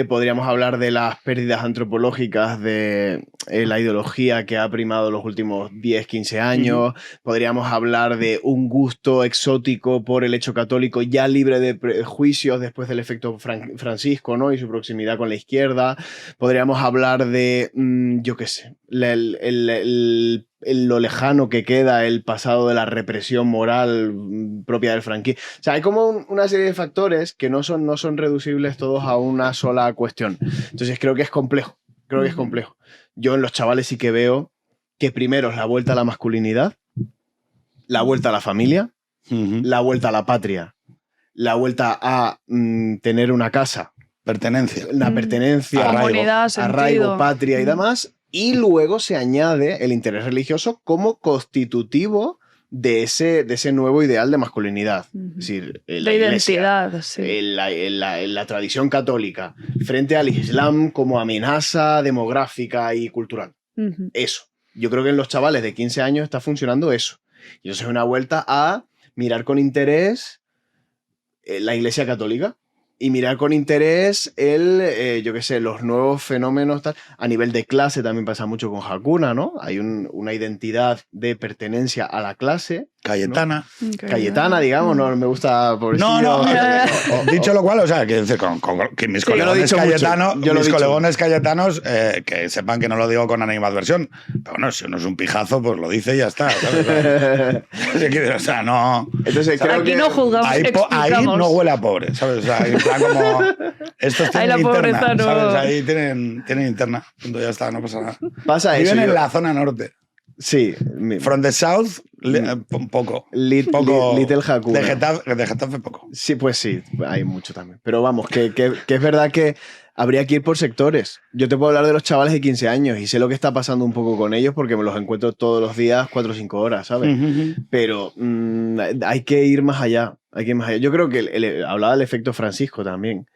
Podríamos hablar de las pérdidas antropológicas de la ideología que ha primado los últimos 10, 15 años. Podríamos hablar de un gusto exótico por el hecho católico ya libre de prejuicios después del efecto Francisco, ¿no? Y su proximidad con la izquierda. Podríamos hablar de, yo qué sé, lo lejano que queda el pasado de la represión moral propia del franquismo. O sea, hay como una serie de factores que no son reducibles todos a una sola cuestión. Entonces creo que es complejo. Creo que es complejo. Yo en los chavales sí que veo que primero es la vuelta a la masculinidad, la vuelta a la familia, la vuelta a la patria, la vuelta a tener una casa,
Pertenencia.
la pertenencia,
Comunidad,
arraigo,
sentido.
patria y demás, y luego se añade el interés religioso como constitutivo de ese nuevo ideal de masculinidad. Es decir, la
De
iglesia,
identidad, sí.
en la tradición católica, frente al Islam como amenaza demográfica y cultural. Eso. Yo creo que en los chavales de 15 años está funcionando eso. Y eso es una vuelta a mirar con interés la Iglesia Católica y mirar con interés yo qué sé, los nuevos fenómenos tal. A nivel de clase también pasa mucho con Hakuna, ¿no? Hay una identidad de pertenencia a la clase.
Cayetana.
¿No? Cayetana, digamos, no me gusta por
No, dicho lo cual, o sea, que mis colegones cayetanos, que sepan que no lo digo con animadversión, pero bueno, si uno es un pijazo, pues lo dice y ya está, ¿sabes? O sea, no...
Entonces, creo
aquí
que
no juzgamos,
ahí no huele a pobre, ¿sabes? O sea, en plan como... Estos tienen
la
interna,
pobreza no...
¿sabes? Ahí tienen interna. Punto, ya está, no pasa nada.
Pasa
Viven
eso,
en la zona norte.
Sí.
From the south, poco.
Little Hakuna.
De Getafe, poco.
Sí, pues sí, hay mucho también. Pero vamos, que es verdad que habría que ir por sectores. Yo te puedo hablar de los chavales de 15 años y sé lo que está pasando un poco con ellos porque me los encuentro todos los días 4 o 5 horas, ¿sabes? Pero hay que ir más allá. Yo creo que hablaba del efecto Francisco también.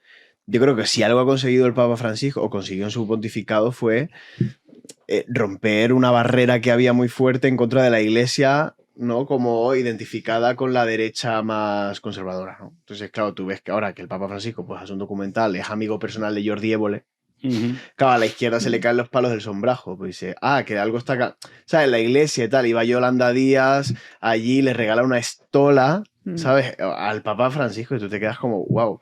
Yo creo que si algo ha conseguido el Papa Francisco o consiguió en su pontificado fue romper una barrera que había muy fuerte en contra de la Iglesia, ¿no? Como identificada con la derecha más conservadora, ¿no? Entonces, claro, tú ves que ahora que el Papa Francisco pues, hace un documental, es amigo personal de Jordi Évole, claro, a la izquierda se le caen los palos del sombrajo, pues dice, que algo está acá. ¿Sabes? La Iglesia y tal, iba Yolanda Díaz, allí le regala una estola, ¿sabes? Al Papa Francisco y tú te quedas como, wow,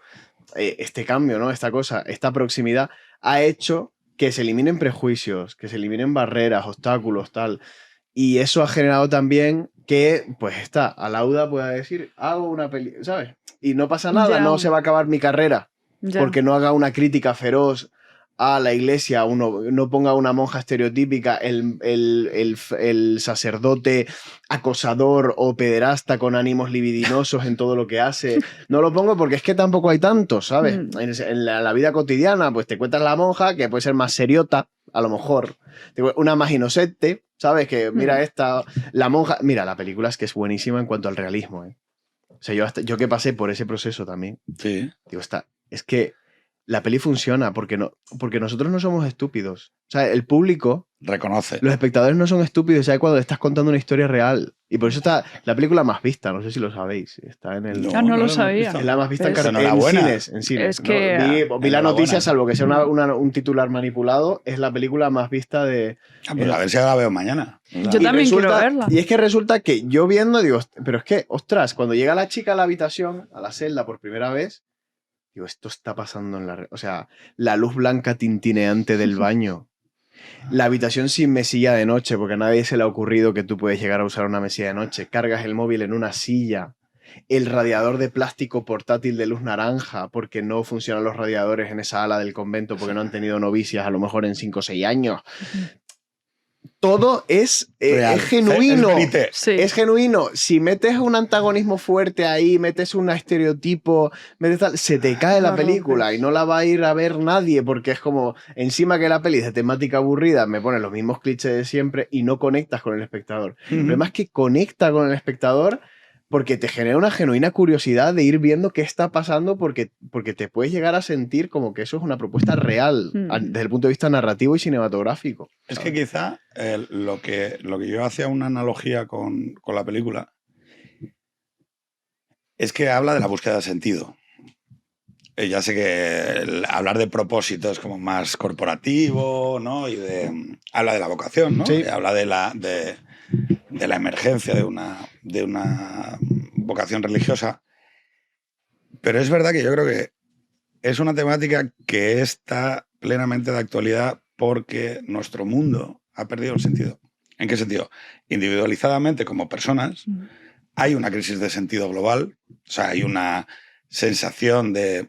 este cambio, ¿no? Esta cosa, esta proximidad ha hecho que se eliminen prejuicios, que se eliminen barreras, obstáculos, tal. Y eso ha generado también que, pues, Alauda pueda decir, hago una película, ¿sabes? Y no pasa nada, no se va a acabar mi carrera porque no haga una crítica feroz a la iglesia, no ponga una monja estereotípica, el sacerdote acosador o pederasta con ánimos libidinosos en todo lo que hace. No lo pongo porque es que tampoco hay tantos, ¿sabes? En la vida cotidiana, pues te cuentas la monja, que puede ser más seriota, a lo mejor. Una más inocente, ¿sabes? Que mira la monja... Mira, la película es que es buenísima en cuanto al realismo, ¿eh? O sea, yo que pasé por ese proceso también.
Sí.
Digo, es que la peli funciona porque nosotros no somos estúpidos. O sea, el público...
Reconoce.
Los espectadores no son estúpidos, ¿sabes? Cuando le estás contando una historia real. Y por eso está la película más vista, no sé si lo sabéis. Está en el...
No lo sabía.
Es la más vista en cines.
Es que...
Vi la noticia, salvo que sea un titular manipulado, es la película más vista de...
Pues a ver si la veo mañana.
Yo también quiero verla.
Y es que resulta que yo viendo, digo, pero es que, ostras, cuando llega la chica a la habitación, a la celda por primera vez, digo, esto está pasando en la... O sea, la luz blanca tintineante del baño. La habitación sin mesilla de noche, porque a nadie se le ha ocurrido que tú puedes llegar a usar una mesilla de noche. Cargas el móvil en una silla. El radiador de plástico portátil de luz naranja, porque no funcionan los radiadores en esa ala del convento, porque no han tenido novicias a lo mejor en 5 o 6 años. Todo es genuino. Es genuino. Si metes un antagonismo fuerte ahí, metes un estereotipo, se te cae la película y no la va a ir a ver nadie porque es como, encima que la peli es de temática aburrida, me ponen los mismos clichés de siempre y no conectas con el espectador. El problema es que conecta con el espectador porque te genera una genuina curiosidad de ir viendo qué está pasando porque te puedes llegar a sentir como que eso es una propuesta real desde el punto de vista narrativo y cinematográfico.
Es que quizá lo que yo hacía una analogía con la película es que habla de la búsqueda de sentido. Ya sé que hablar de propósito es como más corporativo, ¿no? Y habla de la vocación, ¿no?
Sí.
Habla de la emergencia de una vocación religiosa. Pero es verdad que yo creo que es una temática que está plenamente de actualidad porque nuestro mundo ha perdido el sentido. ¿En qué sentido? Individualizadamente, como personas, hay una crisis de sentido global, o sea, hay una sensación de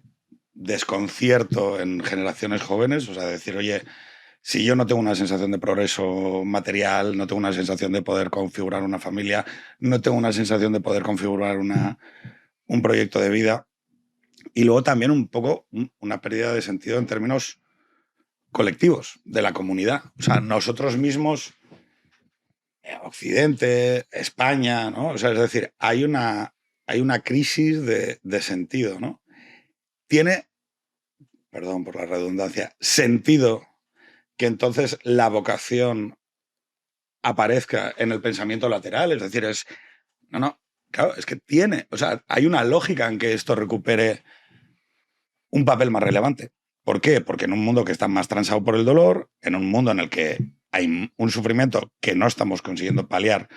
desconcierto en generaciones jóvenes, o sea, decir, oye, si yo no tengo una sensación de progreso material, no tengo una sensación de poder configurar una familia, no tengo una sensación de poder configurar un proyecto de vida, y luego también un poco una pérdida de sentido en términos colectivos de la comunidad. O sea, nosotros mismos, Occidente, España, ¿no? O sea, es decir, hay una crisis de sentido, ¿no? Tiene, perdón por la redundancia, sentido que entonces la vocación aparezca en el pensamiento lateral, es decir, claro, es que tiene, o sea, hay una lógica en que esto recupere un papel más relevante. ¿Por qué? Porque en un mundo que está más transado por el dolor, en un mundo en el que hay un sufrimiento que no estamos consiguiendo paliar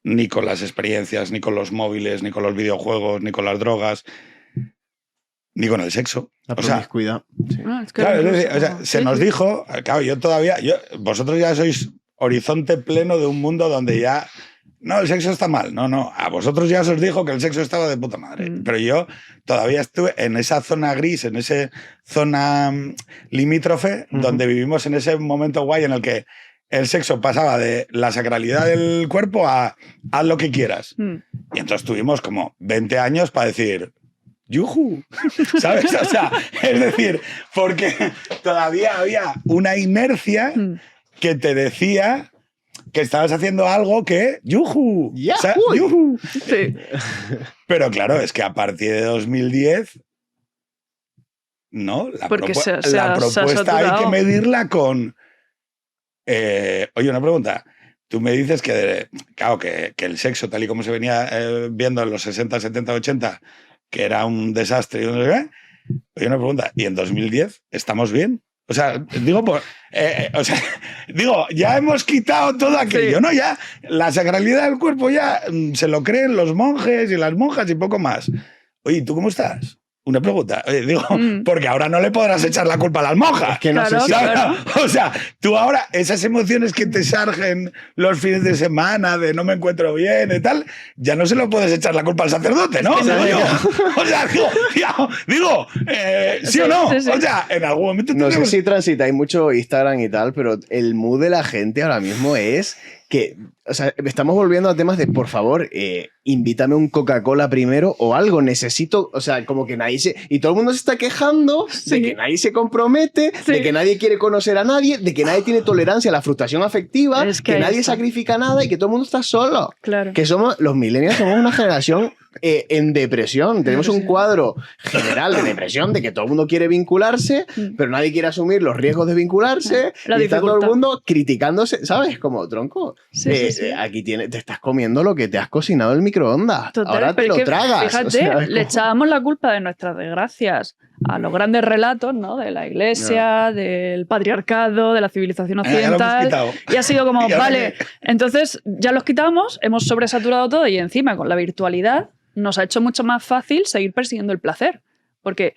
ni con las experiencias, ni con los móviles, ni con los videojuegos, ni con las drogas, ni con el sexo.
La promiscuidad. Sí.
Es que
claro, o sea, se nos dijo, claro, vosotros ya sois horizonte pleno de un mundo donde ya, no, el sexo está mal, no, a vosotros ya se os dijo que el sexo estaba de puta madre, pero yo todavía estuve en esa zona gris, en esa zona limítrofe, donde vivimos en ese momento guay en el que el sexo pasaba de la sacralidad del cuerpo a haz lo que quieras. Y entonces tuvimos como 20 años para decir, ¡yujú! ¿Sabes? O sea, es decir, porque todavía había una inercia que te decía que estabas haciendo algo que ¡yujú!
¡Ya!
O sea, ¡yujú! Sí. Pero claro, es que a partir de 2010, ¿no? La propuesta hay que medirla con... oye, una pregunta. Tú me dices que, claro, que el sexo, tal y como se venía viendo en los 60, 70, 80, que era un desastre. Oye, una pregunta. ¿Y en 2010 estamos bien? O sea, digo, ya hemos quitado todo aquello, ¿no? Ya la sacralidad del cuerpo ya se lo creen los monjes y las monjas y poco más. Oye, ¿tú cómo estás? Una pregunta, digo, porque ahora no le podrás echar la culpa a las monjas.
Es que no sé si...
Claro.
O sea, tú ahora, esas emociones que te surgen los fines de semana de no me encuentro bien y tal, ya no se lo puedes echar la culpa al sacerdote, ¿no? O sea, digo, ¿sí o no? Sí. O sea, en algún momento...
No sé si transitáis mucho Instagram y tal, pero el mood de la gente ahora mismo es... que, o sea, estamos volviendo a temas de, por favor, invítame un Coca-Cola primero o algo, necesito, o sea, como que nadie se... Y todo el mundo se está quejando de que nadie se compromete, de que nadie quiere conocer a nadie, de que nadie tiene tolerancia a la frustración afectiva, que nadie sacrifica nada y que todo el mundo está solo.
Claro.
Que los millennials somos una generación en depresión. Tenemos un cuadro general de depresión, de que todo el mundo quiere vincularse, pero nadie quiere asumir los riesgos de vincularse, y está todo el mundo criticándose, ¿sabes? Como, tronco, aquí te estás comiendo lo que te has cocinado en el microondas.
Total,
ahora te lo tragas.
Fíjate, o sea, le echábamos la culpa de nuestras desgracias a los grandes relatos, ¿no? De la iglesia, del patriarcado, de la civilización occidental. Y ha sido como, vale, entonces ya los quitamos, hemos sobresaturado todo y encima con la virtualidad nos ha hecho mucho más fácil seguir persiguiendo el placer. Porque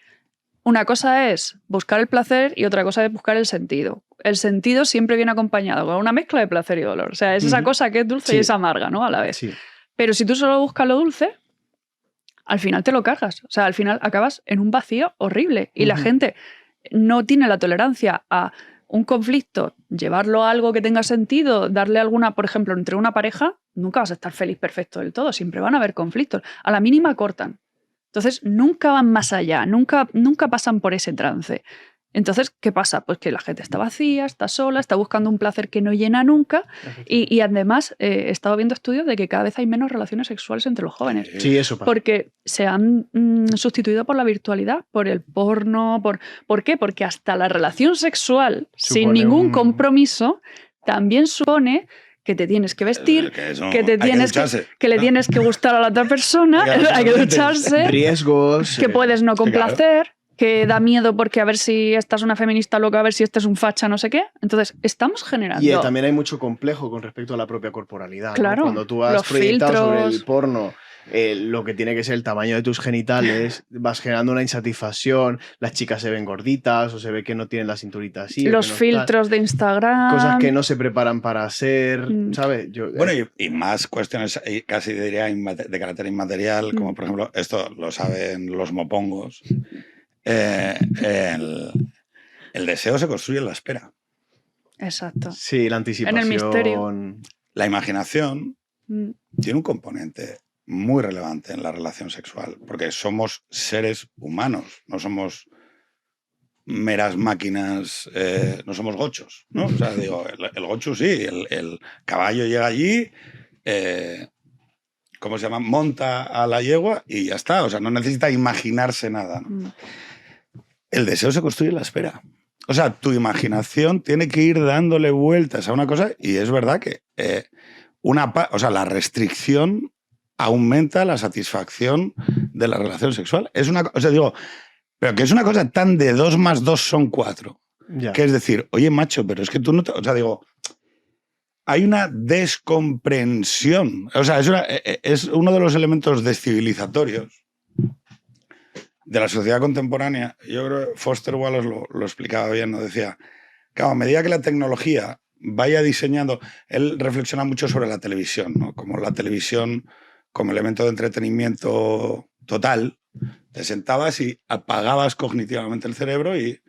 una cosa es buscar el placer y otra cosa es buscar el sentido. El sentido siempre viene acompañado con una mezcla de placer y dolor. O sea, es esa cosa que es dulce y es amarga, ¿no? A la vez. Sí. Pero si tú solo buscas lo dulce, al final te lo cargas. O sea, al final acabas en un vacío horrible. Y la gente no tiene la tolerancia a un conflicto, llevarlo a algo que tenga sentido, darle alguna, por ejemplo, entre una pareja, nunca vas a estar feliz perfecto del todo. Siempre van a haber conflictos. A la mínima cortan. Entonces, nunca van más allá. Nunca pasan por ese trance. Entonces, ¿qué pasa? Pues que la gente está vacía, está sola, está buscando un placer que no llena nunca y además he estado viendo estudios de que cada vez hay menos relaciones sexuales entre los jóvenes.
Sí, eso pasa.
Porque se han sustituido por la virtualidad, por el porno, ¿por qué? Porque hasta la relación sexual sin ningún compromiso también supone que te tienes que vestir, que le tienes que gustar a la otra persona, hay que ducharse,
riesgos,
que puedes no complacer. Que da miedo porque a ver si esta es una feminista loca, a ver si este es un facha, no sé qué. Entonces, estamos generando...
Y también hay mucho complejo con respecto a la propia corporalidad.
Claro,
¿no? Cuando tú has proyectado sobre el porno lo que tiene que ser el tamaño de tus genitales, vas generando una insatisfacción, las chicas se ven gorditas o se ve que no tienen la cinturita así.
Los filtros de Instagram.
Cosas que no se preparan para hacer, ¿sabes?
Bueno, y más cuestiones casi diría de carácter inmaterial, como por ejemplo, esto lo saben los mopongos, el deseo se construye en la espera.
Exacto.
Sí, la anticipación.
En el misterio.
La imaginación tiene un componente muy relevante en la relación sexual, porque somos seres humanos, no somos meras máquinas, no somos gochos, ¿no? O sea, digo, el gochu sí, el caballo llega allí, ¿cómo se llama? Monta a la yegua y ya está, o sea, no necesita imaginarse nada, ¿no? El deseo se construye en la espera. O sea, tu imaginación tiene que ir dándole vueltas a una cosa y es verdad que la restricción aumenta la satisfacción de la relación sexual. Pero que es una cosa tan de 2 más 2 son 4.
Ya.
Que es decir, oye, macho, pero es que tú no te... O sea, digo, hay una descomprensión. O sea, es uno de los elementos descivilizatorios de la sociedad contemporánea. Yo creo que Foster Wallace lo explicaba bien, ¿no? Decía, claro, a medida que la tecnología vaya diseñando... Él reflexiona mucho sobre la televisión, ¿no? Como la televisión como elemento de entretenimiento total, te sentabas y apagabas cognitivamente el cerebro y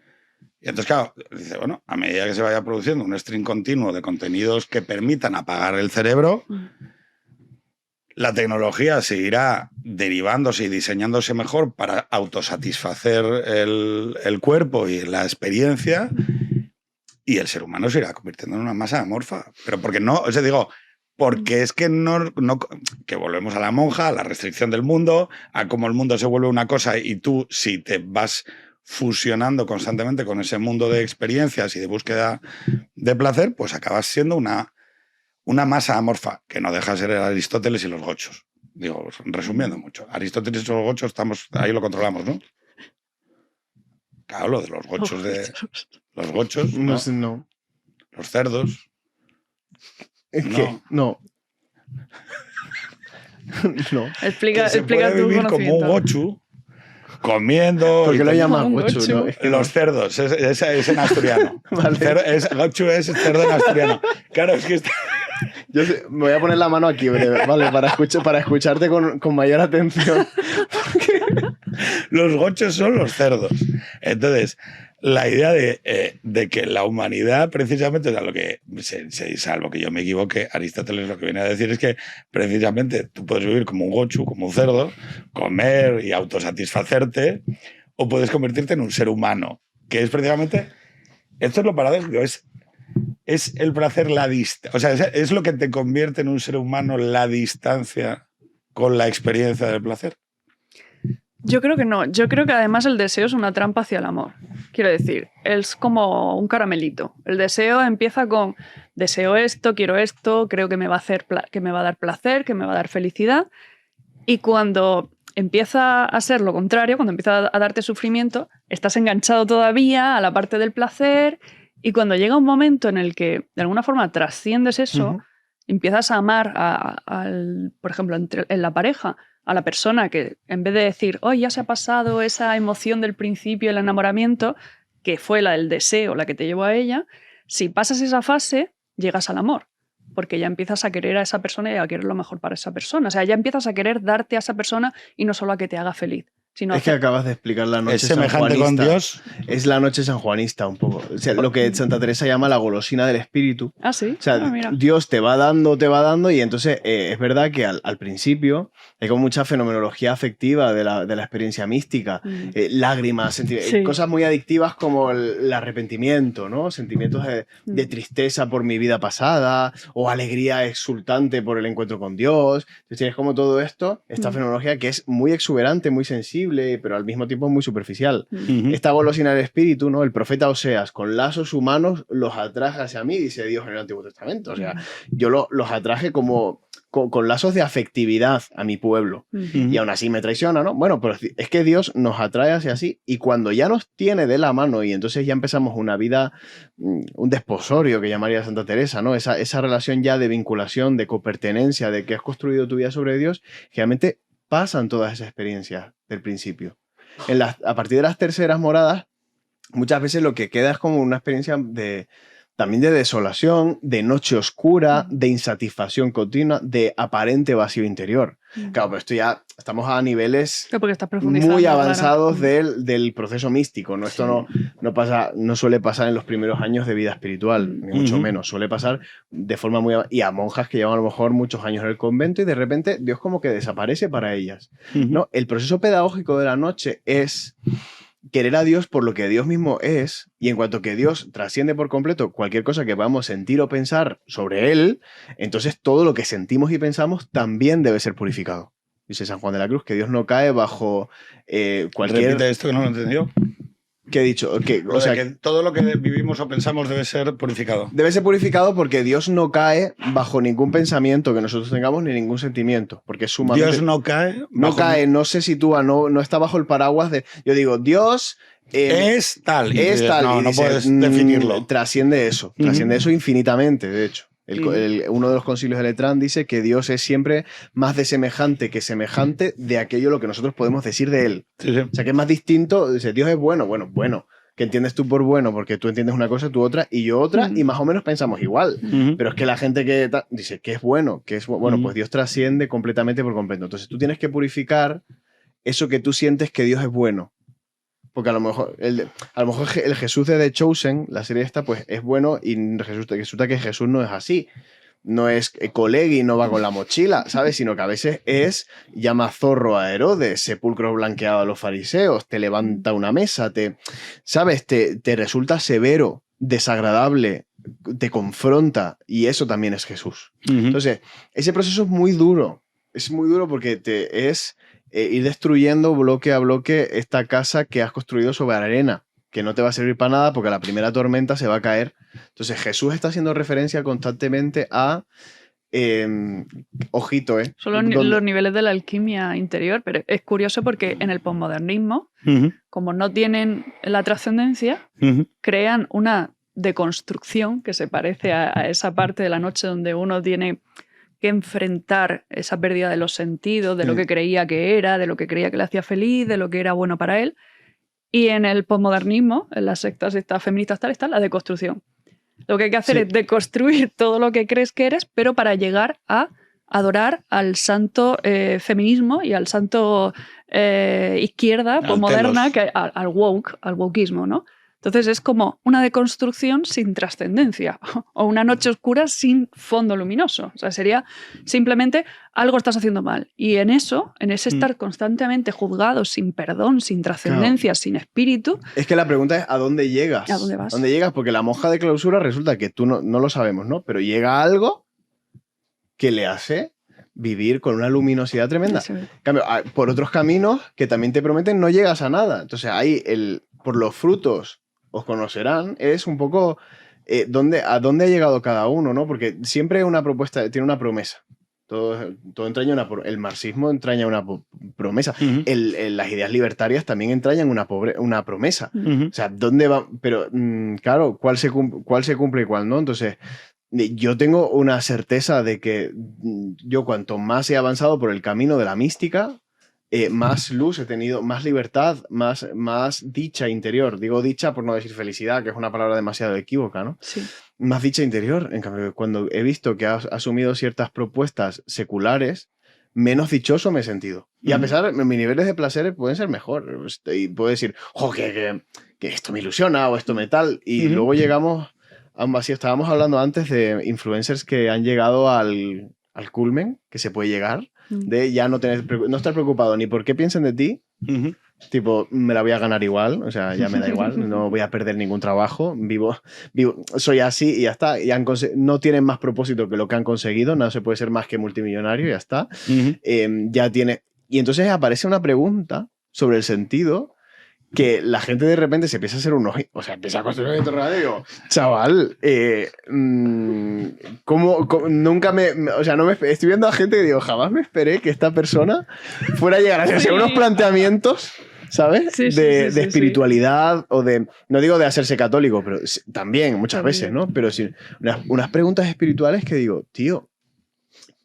entonces, claro, dice, bueno, a medida que se vaya produciendo un stream continuo de contenidos que permitan apagar el cerebro, la tecnología seguirá derivándose y diseñándose mejor para autosatisfacer el cuerpo y la experiencia y el ser humano se irá convirtiendo en una masa amorfa. Pero porque no, o sea, digo, porque es que no, que volvemos a la monja, a la restricción del mundo, a cómo el mundo se vuelve una cosa y tú, si te vas fusionando constantemente con ese mundo de experiencias y de búsqueda de placer, pues acabas siendo una masa amorfa, que no deja de ser Aristóteles y los gochos. Digo, resumiendo mucho. Aristóteles y los gochos, ahí lo controlamos, ¿no? Claro, lo de los gochos Los gochos, ¿no?
No.
Los cerdos.
Es que no. No.
Explica
se puede
tu
vivir como un gochu, comiendo...
¿Por qué lo llamas
Un
gochu?
gochu.
¿No? Es que
Los cerdos, es en asturiano.
Vale.
Gochu es cerdo en asturiano. Claro, es que...
Me voy a poner la mano aquí, breve, ¿vale? Para escucharte con mayor atención.
Los gochos son los cerdos. Entonces, la idea de que la humanidad, precisamente, o sea, lo que salvo que yo me equivoque, Aristóteles lo que viene a decir es que precisamente tú puedes vivir como un gochu, como un cerdo, comer y autosatisfacerte, o puedes convertirte en un ser humano, que es precisamente... Esto es lo paradójico, es el placer la distancia. O sea, es lo que te convierte en un ser humano, la distancia con la experiencia del placer.
Yo creo que no. Yo creo que además el deseo es una trampa hacia el amor. Quiero decir, es como un caramelito. El deseo empieza con deseo esto, quiero esto, creo que me va a dar placer, que me va a dar felicidad. Y cuando empieza a ser lo contrario, cuando empieza a darte sufrimiento, estás enganchado todavía a la parte del placer. Y cuando llega un momento en el que de alguna forma trasciendes eso, empiezas a amar, por ejemplo, en la pareja, a la persona que en vez de decir, oh, ya se ha pasado esa emoción del principio, el enamoramiento, que fue la del deseo, la que te llevó a ella, si pasas esa fase, llegas al amor. Porque ya empiezas a querer a esa persona y a querer lo mejor para esa persona. O sea, ya empiezas a querer darte a esa persona y no solo a que te haga feliz.
Es que acabas de explicar la noche
es semejante
sanjuanista.
con Dios.
Es la noche sanjuanista un poco. O sea, lo que Santa Teresa llama la golosina del espíritu.
Ah, sí.
O sea, Dios te va dando y entonces es verdad que al principio hay como mucha fenomenología afectiva de la experiencia mística. Lágrimas, cosas muy adictivas como el arrepentimiento, ¿no? Sentimientos de tristeza por mi vida pasada o alegría exultante por el encuentro con Dios. Entonces tienes como todo esto, esta fenomenología que es muy exuberante, muy sensible, pero al mismo tiempo muy superficial. Esta golosina del espíritu, ¿no? El profeta Oseas, con lazos humanos los atraje hacia mí, dice Dios en el Antiguo Testamento. O sea, yo los atraje como con lazos de afectividad a mi pueblo. Y aún así me traiciona, ¿no? Bueno, pero es que Dios nos atrae hacia así y cuando ya nos tiene de la mano y entonces ya empezamos una vida, un desposorio que llamaría Santa Teresa, ¿no? Esa relación ya de vinculación, de copertenencia, de que has construido tu vida sobre Dios, realmente pasan todas esas experiencias del principio. A partir de las terceras moradas, muchas veces lo que queda es como una experiencia también de desolación, de noche oscura, de insatisfacción continua, de aparente vacío interior. Claro, pero esto ya estamos a niveles muy avanzados del proceso místico, ¿no? Esto no suele pasar en los primeros años de vida espiritual, ni mucho menos. Suele pasar de forma muy... Y a monjas que llevan a lo mejor muchos años en el convento y de repente Dios como que desaparece para ellas, ¿no? El proceso pedagógico de la noche es querer a Dios por lo que Dios mismo es, y en cuanto que Dios trasciende por completo cualquier cosa que podamos sentir o pensar sobre Él, entonces todo lo que sentimos y pensamos también debe ser purificado. Dice San Juan de la Cruz que Dios no cae bajo cualquier...
Repite esto que no lo entendió.
¿Qué he dicho? Que
todo lo que vivimos o pensamos debe ser purificado.
Debe ser purificado porque Dios no cae bajo ningún pensamiento que nosotros tengamos ni ningún sentimiento. Porque es sumamente...
Dios no cae.
No cae, no se sitúa, no está bajo el paraguas de... Yo digo, Dios...
es tal.
Es tal.
No,
y
no
dice,
puedes definirlo.
Trasciende eso. Trasciende eso infinitamente, de hecho. Uno de los concilios de Letrán dice que Dios es siempre más de semejante que semejante de aquello lo que nosotros podemos decir de Él.
Sí, sí.
O sea, que es más distinto. Dice, Dios es bueno. Bueno. ¿Qué entiendes tú por bueno? Porque tú entiendes una cosa, tú otra, y yo otra, y más o menos pensamos igual. Pero es que la gente que dice que es bueno, pues Dios trasciende completamente por completo. Entonces tú tienes que purificar eso que tú sientes que Dios es bueno. Porque a lo mejor el Jesús de The Chosen, la serie esta, pues es bueno y resulta que Jesús no es así. No es colegui, no va con la mochila, ¿sabes? Sino que a veces llama zorro a Herodes, sepulcro blanqueado a los fariseos, te levanta una mesa, ¿sabes? Te resulta severo, desagradable, te confronta, y eso también es Jesús. Entonces, ese proceso es muy duro porque es ir destruyendo bloque a bloque esta casa que has construido sobre arena, que no te va a servir para nada porque la primera tormenta se va a caer. Entonces Jesús está haciendo referencia constantemente a... ojito,
Son los niveles de la alquimia interior, pero es curioso porque en el posmodernismo, como no tienen la trascendencia, crean una deconstrucción que se parece a esa parte de la noche donde uno tiene que enfrentar esa pérdida de los sentidos, de lo que creía que era, de lo que creía que le hacía feliz, de lo que era bueno para él. Y en el posmodernismo, en las sectas feministas tal, está la deconstrucción. Lo que hay que hacer es deconstruir todo lo que crees que eres, pero para llegar a adorar al santo feminismo y al santo izquierda posmoderna, al wokeismo, ¿no? Entonces es como una deconstrucción sin trascendencia o una noche oscura sin fondo luminoso. O sea, sería simplemente algo estás haciendo mal. Y en ese estar constantemente juzgado, sin perdón, sin trascendencia, sin espíritu...
Es que la pregunta es ¿a dónde llegas?
¿A dónde vas?
¿A dónde llegas? Porque la monja de clausura resulta que tú no lo sabemos, ¿no? Pero llega algo que le hace vivir con una luminosidad tremenda. En cambio, por otros caminos que también te prometen no llegas a nada. Entonces ahí, por los frutos os conocerán, es un poco a dónde ha llegado cada uno, ¿no? Porque siempre una propuesta tiene una promesa. Todo entraña el marxismo entraña una promesa. Las ideas libertarias también entrañan una promesa. O sea, ¿dónde va? Pero, claro, ¿cuál se cumple y cuál no? Entonces, yo tengo una certeza de que yo cuanto más he avanzado por el camino de la mística, más luz he tenido, más libertad, más dicha interior. Digo dicha por no decir felicidad, que es una palabra demasiado equívoca, ¿no?
Sí.
Más dicha interior. En cambio, cuando he visto que has asumido ciertas propuestas seculares, menos dichoso me he sentido. Y a pesar, mis niveles de placer pueden ser mejor. Y puedo decir, que esto me ilusiona o esto me tal. Y luego llegamos a un vacío. Estábamos hablando antes de influencers que han llegado al culmen, que se puede llegar, de ya no estar preocupado ni por qué piensen de ti, tipo, me la voy a ganar igual, o sea, ya me da igual, no voy a perder ningún trabajo, vivo, soy así y ya está, y no tienen más propósito que lo que han conseguido, no se puede ser más que multimillonario, ya está. Ya tiene... Y entonces aparece una pregunta sobre el sentido que la gente de repente se empieza a hacer empieza a construir un interrogatorio y digo, chaval, ¿cómo nunca estoy viendo a gente que digo, jamás me esperé que esta persona fuera a llegar a hacer unos planteamientos, ¿sabes? De espiritualidad o de, no digo de hacerse católico, pero también muchas veces, ¿no? Pero sí, unas preguntas espirituales que digo, tío,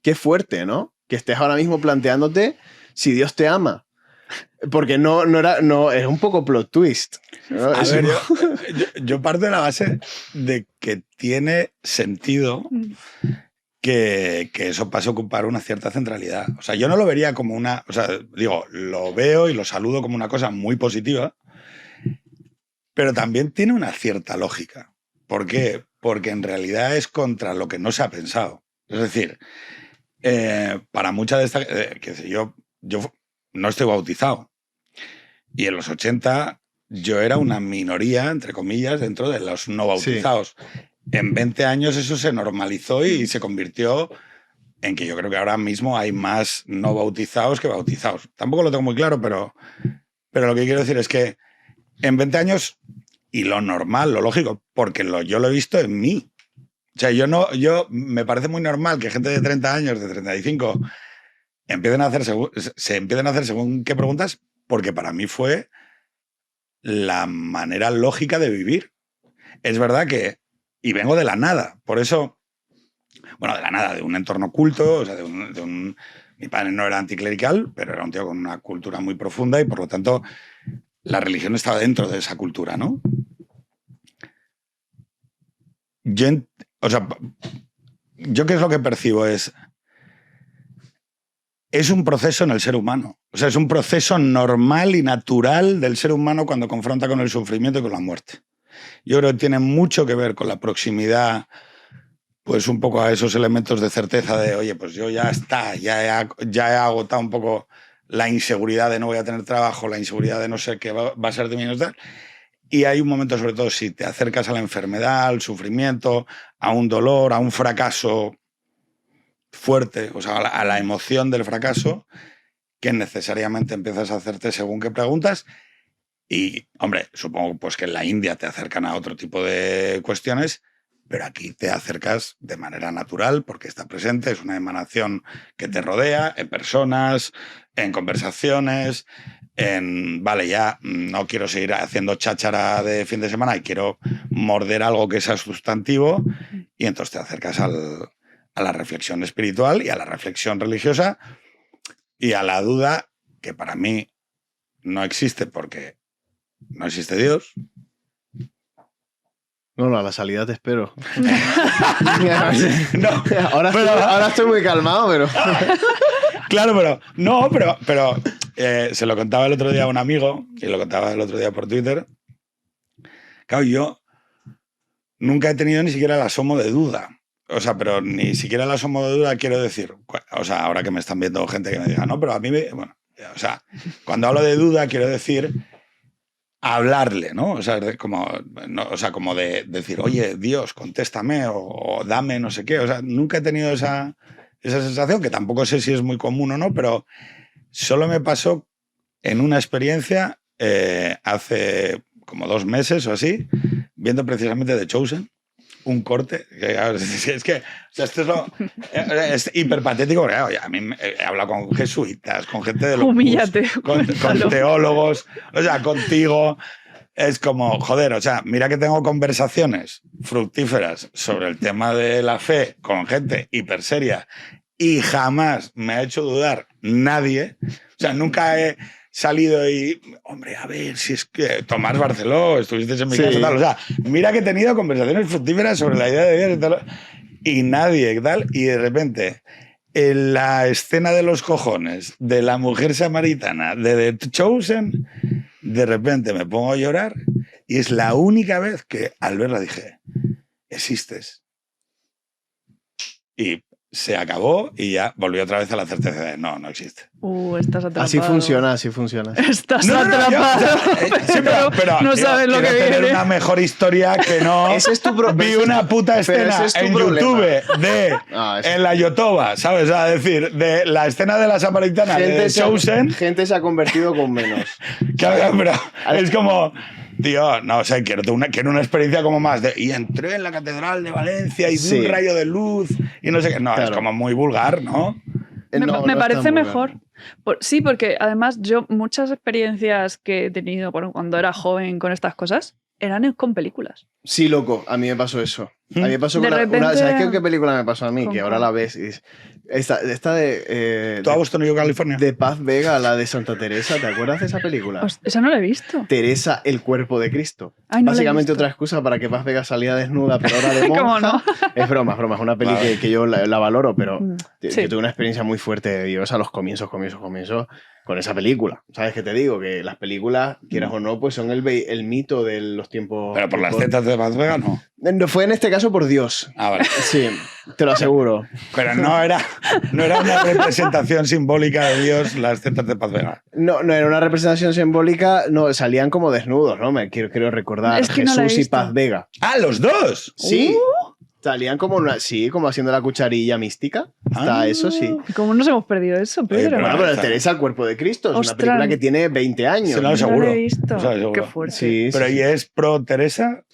qué fuerte, ¿no? Que estés ahora mismo planteándote si Dios te ama. Porque no es un poco plot twist, ¿no?
A ver, yo parto de la base de que tiene sentido que eso pase a ocupar una cierta centralidad. O sea, yo no lo vería como una... O sea, digo, lo veo y lo saludo como una cosa muy positiva, pero también tiene una cierta lógica. ¿Por qué? Porque en realidad es contra lo que no se ha pensado. Es decir, para mucha de esta... yo no estoy bautizado. Y en los 80 yo era una minoría, entre comillas, dentro de los no bautizados. Sí. En 20 años eso se normalizó y se convirtió en que yo creo que ahora mismo hay más no bautizados que bautizados. Tampoco lo tengo muy claro, pero lo que quiero decir es que en 20 años, y lo normal, lo lógico, porque yo lo he visto en mí. O sea, me parece muy normal que gente de 30 años, de 35, se empiecen a hacer según qué preguntas, porque para mí fue la manera lógica de vivir. Es verdad que... Y vengo de la nada. Por eso... Bueno, de la nada, de un entorno culto. O sea, mi padre no era anticlerical, pero era un tío con una cultura muy profunda y, por lo tanto, la religión estaba dentro de esa cultura, ¿no? Yo ¿qué es lo que percibo? Es un proceso en el ser humano. O sea, es un proceso normal y natural del ser humano cuando confronta con el sufrimiento y con la muerte. Yo creo que tiene mucho que ver con la proximidad, pues un poco a esos elementos de certeza de, oye, pues yo ya he agotado un poco la inseguridad de no voy a tener trabajo, la inseguridad de no sé qué va a ser de mí. Y hay un momento, sobre todo, si te acercas a la enfermedad, al sufrimiento, a un dolor, a un fracaso fuerte, o sea, a la emoción del fracaso, que necesariamente empiezas a hacerte según qué preguntas. Y, hombre, supongo pues que en la India te acercan a otro tipo de cuestiones, pero aquí te acercas de manera natural porque está presente, es una emanación que te rodea en personas, en conversaciones, vale, ya no quiero seguir haciendo cháchara de fin de semana y quiero morder algo que sea sustantivo, y entonces te acercas a la reflexión espiritual y a la reflexión religiosa y a la duda, que para mí no existe porque no existe Dios.
No, a la salida te espero.
No,
ahora estoy muy calmado, pero...
Claro, pero se lo contaba el otro día a un amigo, y lo contaba el otro día por Twitter. Claro, yo nunca he tenido ni siquiera el asomo de duda. O sea, pero ni siquiera el asomo de duda quiero decir... O sea, ahora que me están viendo gente que me diga, no, pero a mí bueno, o sea, cuando hablo de duda quiero decir... hablarle, ¿no? O sea, como de decir, oye, Dios, contéstame o dame no sé qué. O sea, nunca he tenido esa sensación, que tampoco sé si es muy común o no, pero solo me pasó en una experiencia hace como 2 meses o así, viendo precisamente The Chosen, un corte. Es que o sea, esto es hiperpatético, porque a mí he hablado con jesuitas, con gente de los
humíllate,
con teólogos, o sea, contigo. Es como, joder, o sea, mira que tengo conversaciones fructíferas sobre el tema de la fe con gente hiperseria y jamás me ha hecho dudar nadie. O sea, nunca he salido y, hombre, a ver, si es que Tomás Barceló, estuviste en mi casa y tal. O sea, mira que he tenido conversaciones fructíferas sobre la idea de Dios y tal, y nadie, tal, y de repente, en la escena de los cojones de la mujer samaritana de The Chosen, de repente me pongo a llorar, y es la única vez que al verla dije, existes. Y se acabó y ya volví otra vez a la certeza de no existe.
Estás atrapado.
Así funciona.
Estás atrapado. Pero no sabes lo que viene.
Tener una mejor historia que no.
Ese es tu
vi una puta escena en YouTube en la Yotoba, ¿sabes? O sea, decir, de la escena de la samaritana de Chosen.
Gente se ha convertido con menos.
Claro, pero es como... Tío, no, o sea, quiero una experiencia como más de... Y entré en la Catedral de Valencia y vi un rayo de luz y no sé qué. No, claro. Es como muy vulgar, ¿no?
Me parece mejor. Sí, porque además yo muchas experiencias que he tenido cuando era joven con estas cosas, eran con películas.
Sí, loco, a mí me pasó eso. A mí me pasó con
De repente-
¿sabes qué película me pasó a mí?
¿Con
Que ahora
cuál?
la ves y dices, esta de,
¿Tú a Boston y yo California?
de Paz Vega, la de Santa Teresa, ¿te acuerdas de esa película?
Esa no la he visto.
Teresa, el cuerpo de Cristo.
Ay, no la he
Básicamente
visto.
otra excusa para que Paz Vega salía desnuda, pero ahora de monja.
¿Cómo no?
Es broma, es una peli
Vale.
que yo la valoro, pero
Sí.
yo tuve una experiencia muy fuerte de Dios a los comienzos con esa película. ¿Sabes qué te digo? Que las películas, quieras o no, pues son el mito de los tiempos...
Pero por las tetas de Paz Vega, no.
No, fue en este caso por Dios.
Ah, vale.
Sí, te lo aseguro.
Pero no era una representación simbólica de Dios las tetas de Paz Vega.
No era una representación simbólica, no, salían como desnudos, ¿no? Me quiero recordar.
Es que no la he
Jesús y
visto.
Paz Vega.
¡Ah, los dos!
Sí. Salían como como haciendo la cucharilla mística. Está
Ah.
eso, sí.
¿Cómo nos hemos perdido eso, Pedro?
pero
Bueno, pero
está-
Teresa, el cuerpo de Cristo, es una
Ostras.
película que tiene 20 años.
Sí, no,
no
seguro.
lo he visto.
O sea, seguro.
Qué fuerte.
Sí,
Pero
sí.
¿y es pro Teresa?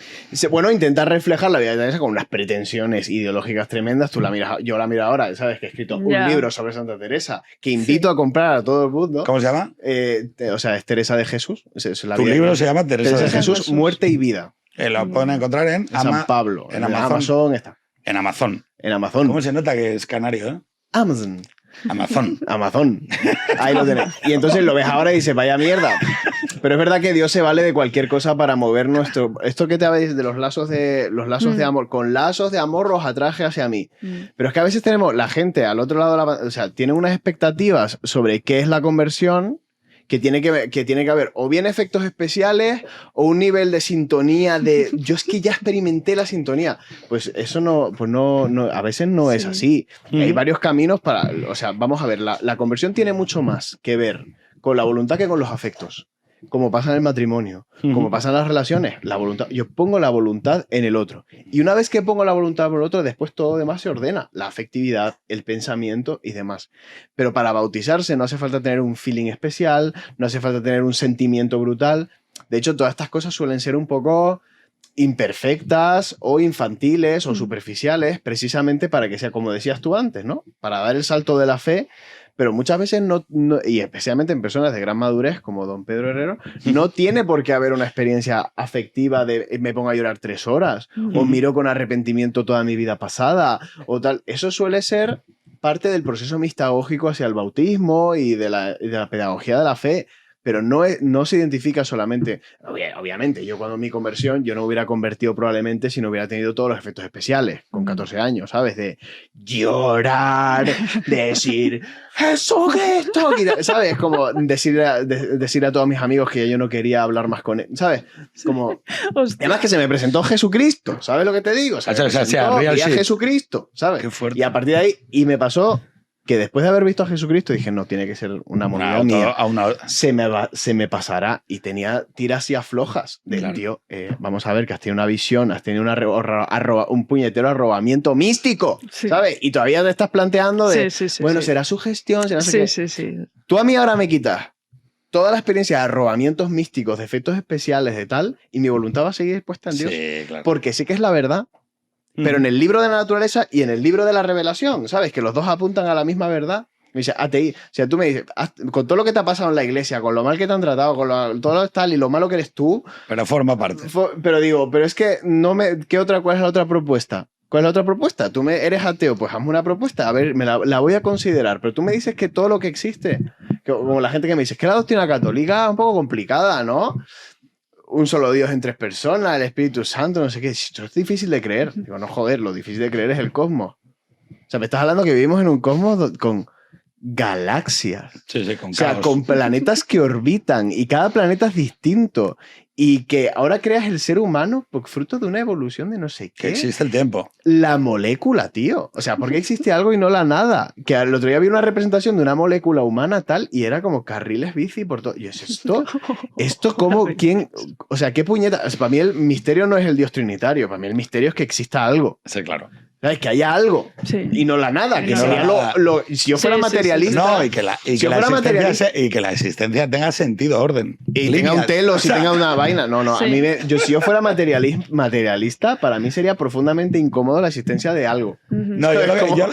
Bueno, intenta reflejar la vida de Teresa con unas pretensiones ideológicas tremendas. Tú la miras, yo la miro ahora, ¿sabes? Que he escrito un
Ya.
libro sobre Santa Teresa que invito a comprar a todo el mundo.
¿Cómo se llama?
O sea, es Teresa de Jesús. Es la
Tu
vida-
libro se llama Teresa
Teresa
de
de
Jesús.
Jesús, muerte y vida.
Lo pueden encontrar en,
En San Pablo.
en Amazon.
Está.
En Amazon.
En Amazon.
¿Cómo se nota que es canario, eh?
Amazon.
Amazon.
Amazon. Ahí lo tenéis. Y entonces lo ves ahora y dices, vaya mierda. Pero es verdad que Dios se vale de cualquier cosa para mover nuestro... Esto que te habéis de los lazos de amor. Con lazos de amor los atraje hacia mí. Pero es que a veces tenemos la gente al otro lado de la... O sea, tiene unas expectativas sobre qué es la conversión que tiene que haber o bien efectos especiales o un nivel de sintonía de yo es que ya experimenté la sintonía. Pues eso no a veces no es así. Hay varios caminos para... O sea, vamos a ver, la conversión tiene mucho más que ver con la voluntad que con los afectos. Como pasa en el matrimonio, como pasa en las relaciones, la voluntad. Yo pongo la voluntad en el otro. Y una vez que pongo la voluntad por el otro, después todo lo demás se ordena. La afectividad, el pensamiento y demás. Pero para bautizarse no hace falta tener un feeling especial, no hace falta tener un sentimiento brutal. De hecho, todas estas cosas suelen ser un poco imperfectas o infantiles o superficiales, precisamente para que sea, como decías tú antes, ¿no? Para dar el salto de la fe. Pero muchas veces no, y especialmente en personas de gran madurez como don Pedro Herrero, no tiene por qué haber una experiencia afectiva de me pongo a llorar 3 horas o miro con arrepentimiento toda mi vida pasada o tal. Eso suele ser parte del proceso mistagógico hacia el bautismo y de la pedagogía de la fe. Pero no se identifica solamente... Obviamente, yo cuando mi conversión, yo no hubiera convertido probablemente si no hubiera tenido todos los efectos especiales con 14 años, ¿sabes? De llorar, decir ¡Jesucristo! ¿Sabes? Como decir a todos mis amigos que yo no quería hablar más con él, ¿sabes? Como...
Hostia.
Además que se me presentó Jesucristo, ¿sabes lo que te digo? Se me presentó,
real
vi a
shit.
Jesucristo, ¿sabes?
Qué fuerte.
Y a partir de ahí, y me pasó... que después de haber visto a Jesucristo dije, no, tiene que ser una moneda mía. Se me pasará. Y tenía tiras y aflojas del
Claro.
tío. Vamos a ver que has tenido una visión, has tenido un puñetero arrobamiento místico,
Sí.
¿sabes? Y todavía te estás planteando de,
Sí, sí,
bueno,
sí.
será su gestión, será no sé
Sí,
qué.
sí, sí.
Tú a mí ahora me quitas toda la experiencia de arrobamientos místicos, de efectos especiales, de tal, y mi voluntad va a seguir puesta en Dios.
Sí, claro.
Porque sé que es la verdad. Pero en el libro de la naturaleza y en el libro de la revelación, ¿sabes? Que los dos apuntan a la misma verdad. Me dice, ATI. O sea, tú me dices, con todo lo que te ha pasado en la iglesia, con lo mal que te han tratado, con todo lo tal y lo malo que eres tú,
Pero forma parte.
pero digo, pero es que ¿cuál es la otra propuesta? ¿Cuál es la otra propuesta? Tú eres ateo, pues hazme una propuesta, a ver, la voy a considerar, pero tú me dices que todo lo que existe, como la gente que me dice, es que la doctrina católica es un poco complicada, ¿no? Un solo Dios en 3 personas, el Espíritu Santo, no sé qué. Esto es difícil de creer. Digo, no, joder, lo difícil de creer es el cosmos. O sea, me estás hablando que vivimos en un cosmos con galaxias.
Sí, sí, con
O sea,
caos.
con planetas que orbitan y cada planeta es distinto. Y que ahora creas el ser humano por fruto de una evolución de no sé
Que
qué.
existe el tiempo.
La molécula, tío. O sea, ¿por qué existe algo y no la nada? Que el otro día vi una representación de una molécula humana tal y era como carriles bici por todo. Y es esto cómo, quién, o sea, qué puñeta. O sea, para mí el misterio no es el Dios trinitario, para mí el misterio es que exista algo.
Sí, claro.
¿Sabes? Que haya algo
Sí.
y no la nada, que
No
sería
la nada.
si yo fuera
Sí, sí, sí.
materialista.
No, y que la
Si yo fuera materialista-
existencia tenga sentido, orden.
Y tenga un telo, si tenga una vaina. No,
Sí.
a mí si yo fuera materialista, para mí sería profundamente incómodo la existencia de algo.
No, yo,
¿Cómo?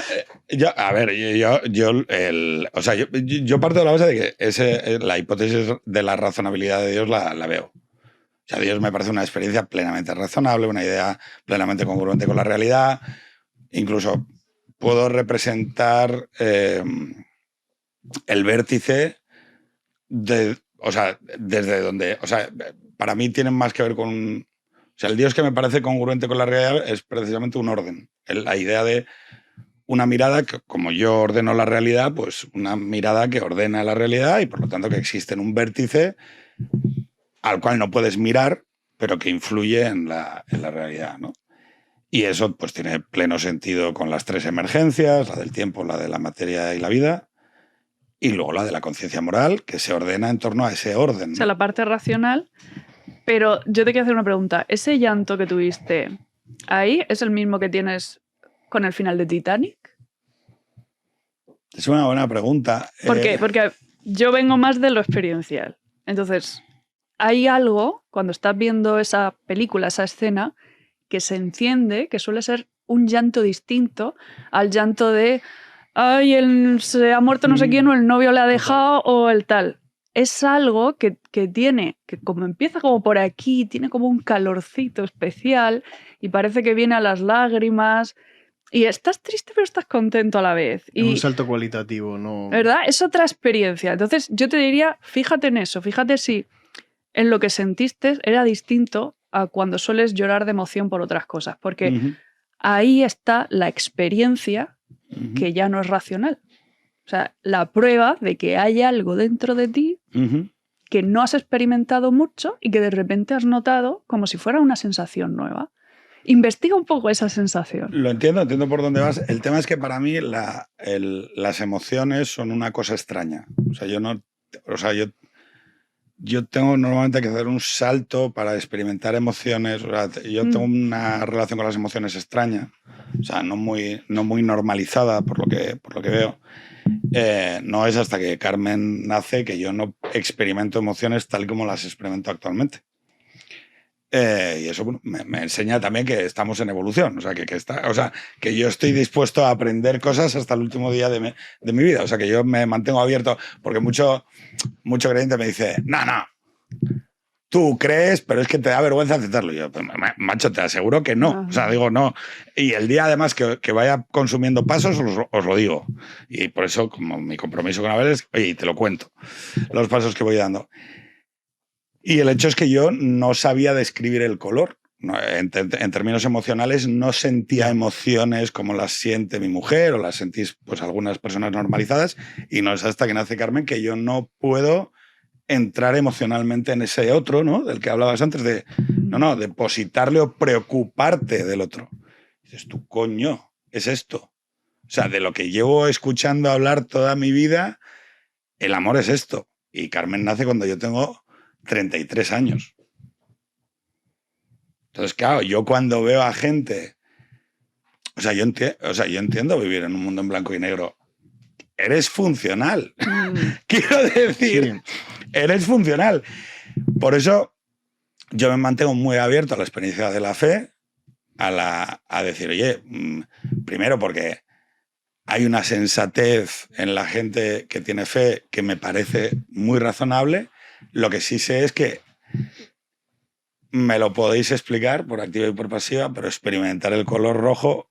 o sea, yo parto de la base de que la hipótesis de la razonabilidad de Dios la veo. O sea, Dios me parece una experiencia plenamente razonable, una idea plenamente congruente con la realidad. Incluso puedo representar el vértice desde donde... O sea, para mí tienen más que ver con... O sea, el Dios que me parece congruente con la realidad es precisamente un orden. La idea de una mirada que, como yo ordeno la realidad, pues una mirada que ordena la realidad y por lo tanto que existe en un vértice al cual no puedes mirar, pero que influye en la realidad, ¿no? Y eso pues tiene pleno sentido con las tres emergencias, la del tiempo, la de la materia y la vida, y luego la de la conciencia moral, que se ordena en torno a ese orden, ¿no?
O sea, la parte racional. Pero yo te quiero hacer una pregunta. ¿Ese llanto que tuviste ahí es el mismo que tienes con el final de Titanic?
Es una buena pregunta.
¿Por qué? Porque yo vengo más de lo experiencial. Entonces, hay algo, cuando estás viendo esa película, esa escena, que se enciende, que suele ser un llanto distinto al llanto de ay, se ha muerto no sé quién, o el novio le ha dejado, o el tal. Es algo que tiene, que como empieza como por aquí, tiene como un calorcito especial y parece que viene a las lágrimas y estás triste pero estás contento a la vez.
Es un salto cualitativo, ¿no?
¿Verdad? Es otra experiencia. Entonces yo te diría, fíjate en eso, fíjate si en lo que sentiste era distinto a cuando sueles llorar de emoción por otras cosas, porque ahí está la experiencia que ya no es racional. O sea, la prueba de que hay algo dentro de ti que no has experimentado mucho y que de repente has notado como si fuera una sensación nueva. Investiga un poco esa sensación.
Lo entiendo por dónde vas. El tema es que para mí las emociones son una cosa extraña. O sea, yo tengo normalmente que hacer un salto para experimentar emociones. O sea, yo tengo una relación con las emociones extraña. O sea, no muy normalizada por lo que veo. No es hasta que Carmen nace que yo no experimento emociones tal como las experimento actualmente. Y eso bueno, me enseña también que estamos en evolución. O sea, que yo estoy dispuesto a aprender cosas hasta el último día de mi vida. O sea, que yo me mantengo abierto porque mucho creyente me dice, no, tú crees, pero es que te da vergüenza aceptarlo. Y yo, pues, macho, te aseguro que no. O sea, digo no. Y el día, además, que vaya consumiendo pasos, os lo digo. Y por eso, como mi compromiso con Abel es, oye, te lo cuento, los pasos que voy dando. Y el hecho es que yo no sabía describir el color. En términos emocionales, no sentía emociones como las siente mi mujer o las sentís pues, algunas personas normalizadas. Y no es hasta que nace Carmen que yo no puedo entrar emocionalmente en ese otro, ¿no? Del que hablabas antes, de depositarle o preocuparte del otro. Y dices, tú, coño, es esto. O sea, de lo que llevo escuchando hablar toda mi vida, el amor es esto. Y Carmen nace cuando yo tengo 33 años. Entonces, claro, yo cuando veo a gente... yo entiendo vivir en un mundo en blanco y negro. Eres funcional. Quiero decir... Sí. Eres funcional. Por eso yo me mantengo muy abierto a la experiencia de la fe, a decir, oye, primero porque hay una sensatez en la gente que tiene fe que me parece muy razonable. Lo que sí sé es que me lo podéis explicar por activa y por pasiva, pero experimentar el color rojo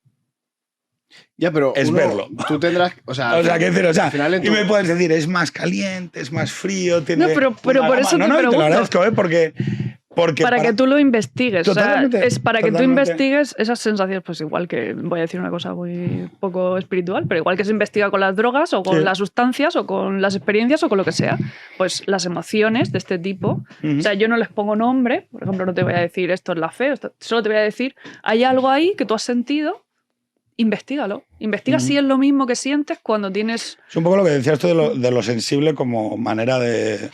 ya, pero
es verlo.
Tú tendrás...
al final y me puedes decir, es más caliente, es más frío, tiene...
No, pero por eso te pregunto.
Te lo agradezco, porque
para que tú lo investigues.
Totalmente,
o sea, es para que tú
totalmente.
investigues esas sensaciones, pues igual que, voy a decir una cosa muy poco espiritual, pero igual que se investiga con las drogas o con las sustancias o con las experiencias o con lo que sea, pues las emociones de este tipo, o sea, yo no les pongo nombre, por ejemplo, no te voy a decir esto es la fe, solo te voy a decir, hay algo ahí que tú has sentido. Investígalo. Investiga si es lo mismo que sientes cuando tienes...
Es un poco lo que decías tú de lo sensible como manera de...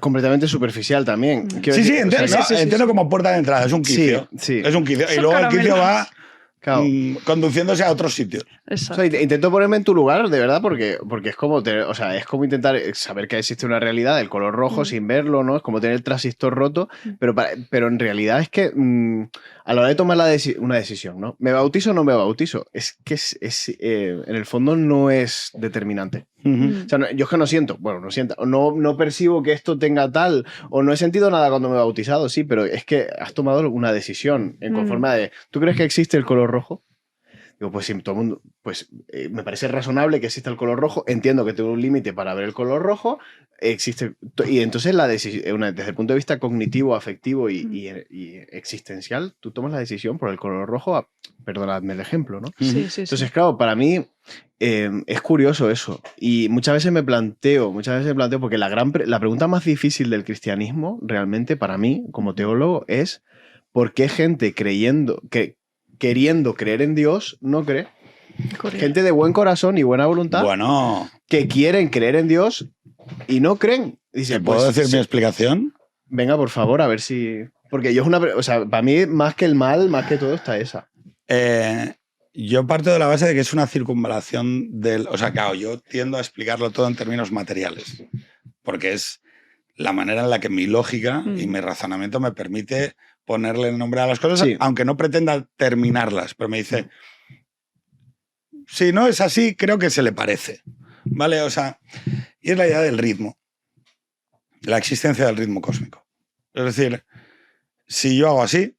Completamente superficial también.
Entiendo como puerta de entrada. Es un quicio.
Sí.
Es un quicio. Y luego el quicio va conduciéndose a otros sitios.
O sea, intento ponerme en tu lugar, de verdad, porque es como es como intentar saber que existe una realidad del color rojo sin verlo, ¿no? Es como tener el transistor roto, pero en realidad es que a la hora de tomar una decisión, ¿no? ¿Me bautizo o no me bautizo? Es que en el fondo no es determinante. O sea, yo es que no siento, bueno, no siento, no percibo que esto tenga tal, o no he sentido nada cuando me he bautizado, sí, pero es que has tomado una decisión en conforme de, ¿tú crees que existe el color rojo? Digo, pues sí, todo el mundo, pues me parece razonable que exista el color rojo, entiendo que tengo un límite para ver el color rojo, existe, y entonces la decisión, desde el punto de vista cognitivo, afectivo y existencial, tú tomas la decisión por el color rojo, perdonadme el ejemplo, ¿no?
Sí, sí,
Entonces,
sí.
claro, para mí es curioso eso, y muchas veces me planteo, porque la pregunta más difícil del cristianismo, realmente para mí, como teólogo, es ¿por qué gente queriendo creer en Dios, no cree?
Correcto.
Gente de buen corazón y buena voluntad
Bueno,
que quieren creer en Dios y no creen. Dice,
¿te puedo decir mi explicación?
Venga, por favor, a ver si... Porque yo es una... O sea, para mí, más que el mal, más que todo, está esa.
Yo parto de la base de que es una circunvalación del... O sea, claro, yo tiendo a explicarlo todo en términos materiales, porque es la manera en la que mi lógica y mi razonamiento me permite ponerle el nombre a las cosas,
Sí.
aunque no pretenda terminarlas, pero me dice, si no es así, creo que se le parece, ¿vale? O sea, y es la idea del ritmo, la existencia del ritmo cósmico. Es decir, si yo hago así,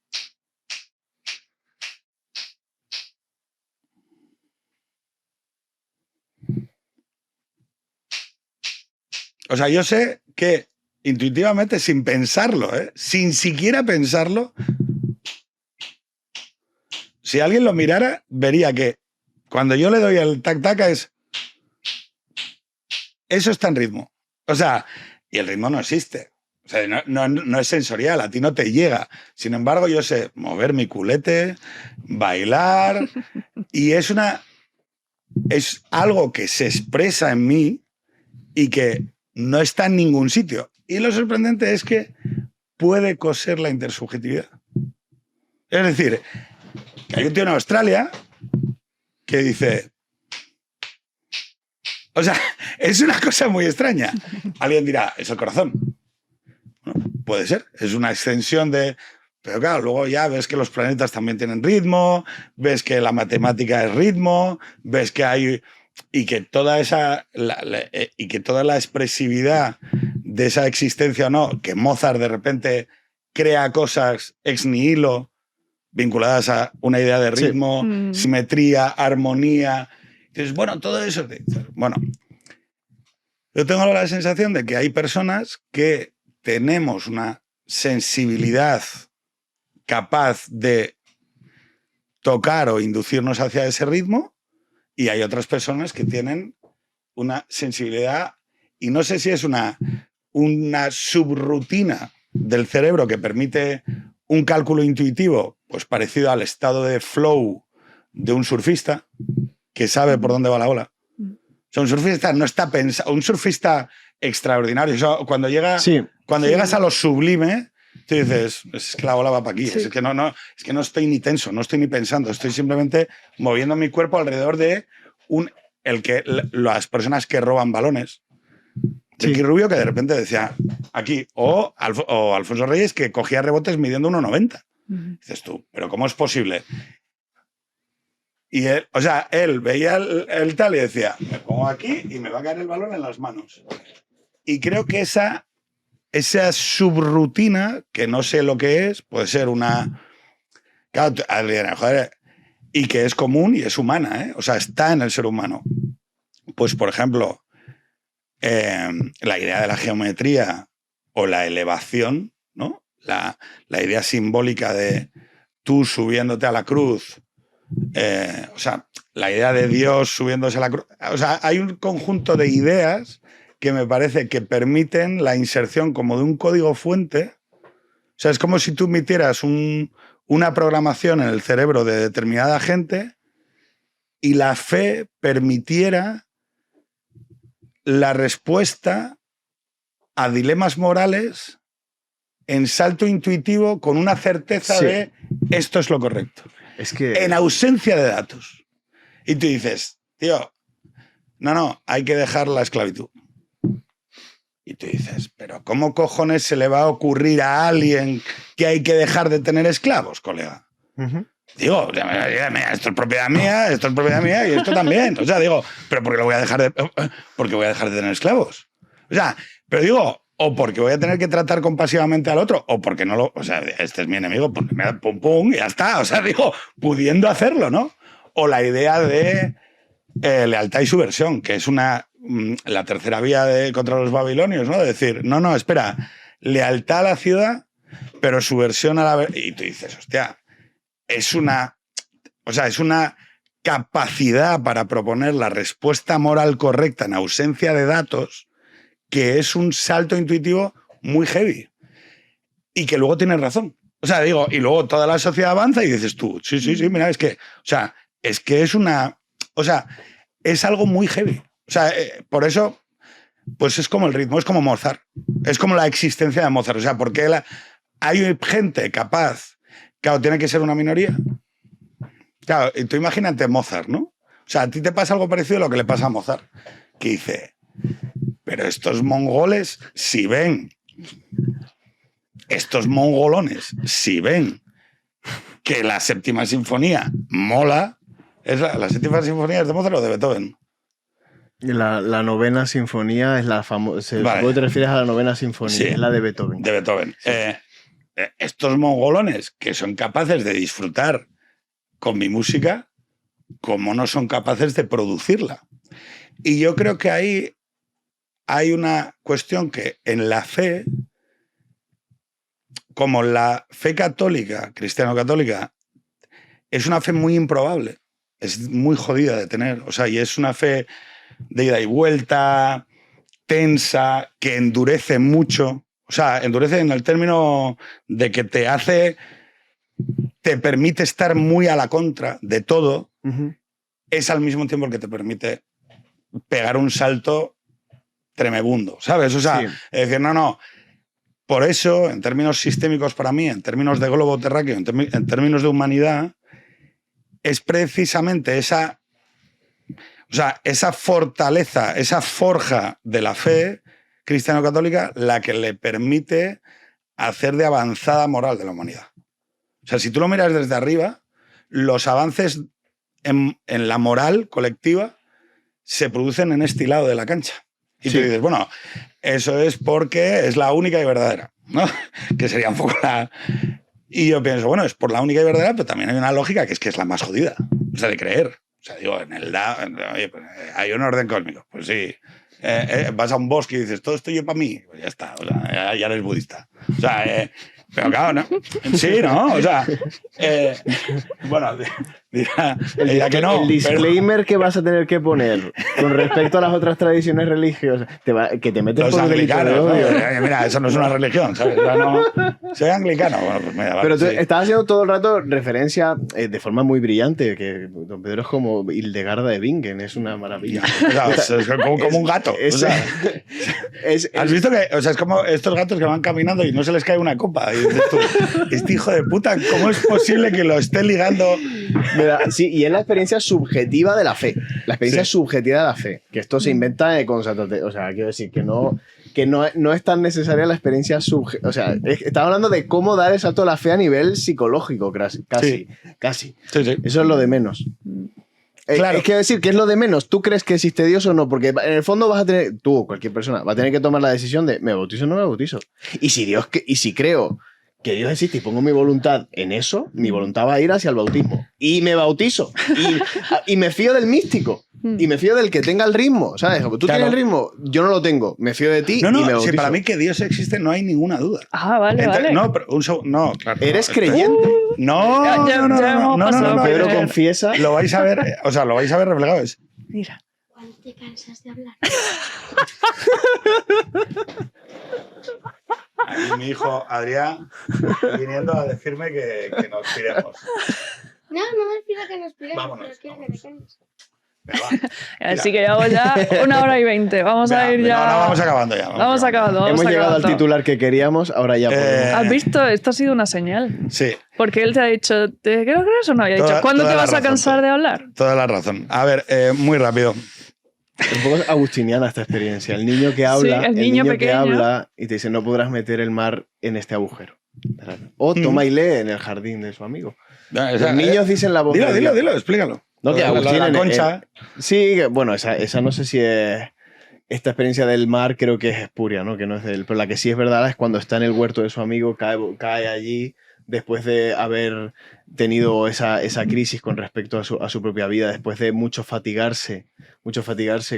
o sea, yo sé que intuitivamente, sin pensarlo, sin siquiera pensarlo, si alguien lo mirara, vería que cuando yo le doy el tac-tac eso está en ritmo. O sea, y el ritmo no existe. O sea, no es sensorial, a ti no te llega. Sin embargo, yo sé mover mi culete, bailar, y es algo que se expresa en mí y que no está en ningún sitio. Y lo sorprendente es que puede coser la intersubjetividad. Es decir, que hay un tío en Australia que dice... O sea, es una cosa muy extraña. Alguien dirá, es el corazón. Bueno, puede ser, es una extensión de... Pero claro, luego ya ves que los planetas también tienen ritmo, ves que la matemática es ritmo, ves que hay... Y que toda y que toda la expresividad de esa existencia o no, que Mozart de repente crea cosas ex nihilo vinculadas a una idea de ritmo, simetría, armonía. Entonces, bueno, todo eso... Bueno, yo tengo la sensación de que hay personas que tenemos una sensibilidad capaz de tocar o inducirnos hacia ese ritmo, y hay otras personas que tienen una sensibilidad, y no sé si es una subrutina del cerebro que permite un cálculo intuitivo, pues parecido al estado de flow de un surfista que sabe por dónde va la ola. O sea, un surfista no está pensando, un surfista extraordinario. O sea, cuando llegas a lo sublime, tú dices, es que la ola va para aquí, es que no estoy ni tenso, no estoy ni pensando, estoy simplemente moviendo mi cuerpo alrededor de las personas que roban balones. Ricky Rubio, que de repente decía aquí, o Alfonso Reyes, que cogía rebotes midiendo 1,90. Dices tú, ¿pero cómo es posible? Y él veía el tal y decía, me pongo aquí y me va a caer el balón en las manos. Y creo que esa subrutina, que no sé lo que es, puede ser una... Claro, joder, y que es común y es humana, ¿eh? O sea, está en el ser humano. Pues, por ejemplo, la idea de la geometría o la elevación, ¿no? La idea simbólica de tú subiéndote a la cruz, o sea, la idea de Dios subiéndose a la cruz. O sea, hay un conjunto de ideas que me parece que permiten la inserción como de un código fuente. O sea, es como si tú emitieras una programación en el cerebro de determinada gente y la fe permitiera la respuesta a dilemas morales en salto intuitivo con una certeza de esto es lo correcto.
Es que...
En ausencia de datos. Y tú dices, tío, no, hay que dejar la esclavitud. Y tú dices, pero ¿cómo cojones se le va a ocurrir a alguien que hay que dejar de tener esclavos, colega? Digo, mira, esto es propiedad mía y esto también. O sea, digo, pero ¿por qué voy a dejar de tener esclavos? O sea, pero digo, o porque voy a tener que tratar compasivamente al otro, o porque no lo... O sea, este es mi enemigo, porque me da pum pum y ya está. O sea, digo, pudiendo hacerlo, ¿no? O la idea de lealtad y subversión, que es la tercera vía contra los babilonios, ¿no? De decir, no, espera, lealtad a la ciudad, pero subversión a la... Y tú dices, hostia, es una capacidad para proponer la respuesta moral correcta en ausencia de datos, que es un salto intuitivo muy heavy. Y que luego tienes razón. O sea, digo, y luego toda la sociedad avanza y dices tú, sí, mira, es que es algo muy heavy. O sea, por eso, pues es como el ritmo, es como Mozart. Es como la existencia de Mozart. O sea, porque hay gente capaz, claro, tiene que ser una minoría. Claro, y tú imagínate Mozart, ¿no? O sea, a ti te pasa algo parecido a lo que le pasa a Mozart, que dice, pero estos mongoles, si ven, estos mongolones, si ven que la séptima sinfonía mola, la séptima sinfonía es de Mozart o de Beethoven.
La novena sinfonía es la famosa.
Vale.
¿Cómo te refieres a la novena sinfonía?
Sí,
es la de Beethoven.
De Beethoven.
Sí.
Estos mongolones que son capaces de disfrutar con mi música, como no son capaces de producirla. Y yo creo que ahí hay una cuestión que en la fe, como la fe católica, cristiano-católica, es una fe muy improbable, es muy jodida de tener, o sea, y es una fe de ida y vuelta, tensa, que endurece mucho, o sea, endurece en el término de que te permite estar muy a la contra de todo, es al mismo tiempo el que te permite pegar un salto tremebundo, ¿sabes? O sea, es decir, no. Por eso, en términos sistémicos para mí, en términos de globo terráqueo, en términos de humanidad, es precisamente esa fortaleza, esa forja de la fe cristiano-católica la que le permite hacer de avanzada moral de la humanidad. O sea, si tú lo miras desde arriba, los avances en la moral colectiva se producen en este lado de la cancha. Y tú dices, bueno, eso es porque es la única y verdadera, ¿no? Que sería un poco la... Y yo pienso, bueno, es por la única y verdadera, pero también hay una lógica que es la más jodida, o sea, de creer. O sea, digo, oye, pues, hay un orden cósmico. Pues sí, vas a un bosque y dices, todo esto yo para mí. Pues ya está, o sea, ya eres budista. O sea, pero claro, ¿no? Sí, ¿no? O sea, bueno, dirá que no.
El disclaimer que vas a tener que poner con respecto a las otras tradiciones religiosas, que te metes por un delito de odio.
¿No? Mira, eso no es una religión, ¿sabes? No, soy anglicano. Bueno, pues mira,
pero tú
sí.
estás haciendo todo el rato referencia de forma muy brillante, que Don Pedro es como Hildegarda de Bingen, es una maravilla.
O sea, es como un gato. O sea, ¿has visto que, o sea, es como estos gatos que van caminando y no se les cae una copa? Y dices tú, este hijo de puta, ¿cómo es posible que lo esté ligando?
Sí, y es la experiencia subjetiva de la fe. La experiencia subjetiva de la fe. Que esto se inventa con Santa Teresa. O sea, quiero decir que no es tan necesaria la experiencia subjetiva. O sea, estaba hablando de cómo dar el salto a la fe a nivel psicológico, casi.
Sí.
Eso es lo de menos.
Claro.
Es que decir, ¿qué es lo de menos? ¿Tú crees que existe Dios o no? Porque en el fondo vas a tener, tú o cualquier persona, va a tener que tomar la decisión de ¿me bautizo o no me bautizo? Y si creo que Dios existe y pongo mi voluntad en eso, mi voluntad va a ir hacia el bautismo. Y me bautizo. Y me fío del místico. Y me fío del que tenga el ritmo, ¿sabes? Como tú tienes el ritmo, yo no lo tengo. Me fío de ti y me bautizo.
Sí, para mí que Dios existe no hay ninguna duda.
Ah, vale.
No, pero no, claro.
¿Eres creyente?
No.
Pedro confiesa.
Lo vais a ver, o sea, lo vais a ver reflejado.
Mira.
¿Cuándo te cansas de hablar?
Aquí mi hijo Adrián viniendo a decirme que nos piremos.
No me pido que nos piremos,
Vámonos,
pero quiero que te calles.
Así que llevamos ya 1h20. Vamos a ir ya.
No, vamos acabando ya.
Vamos acabando.
Hemos llegado al titular que queríamos, ahora ya podemos.
¿Has visto? Esto ha sido una señal.
Sí.
Porque él te ha dicho, ¿te creo que eso no había dicho? ¿Cuándo te vas a cansar de hablar?
Toda la razón. A ver, muy rápido.
Un poco agustiniana esta experiencia. El niño que habla,
el niño
que
pequeño.
habla y te dice no podrás meter el mar en este agujero. O toma y lee en el jardín de su amigo.
No,
Los niños dicen la voz
Dilo,
de
dilo,
Dios.
dilo, explícalo.
No, que
Lo de
Agustín
la
en-
concha.
Sí, bueno, esa no sé si es... Esta experiencia del mar creo que es espuria, ¿no? Que no es de él. Pero la que sí es verdad es cuando está en el huerto de su amigo, cae allí después de haber tenido esa crisis con respecto a su propia vida, después de mucho fatigarse,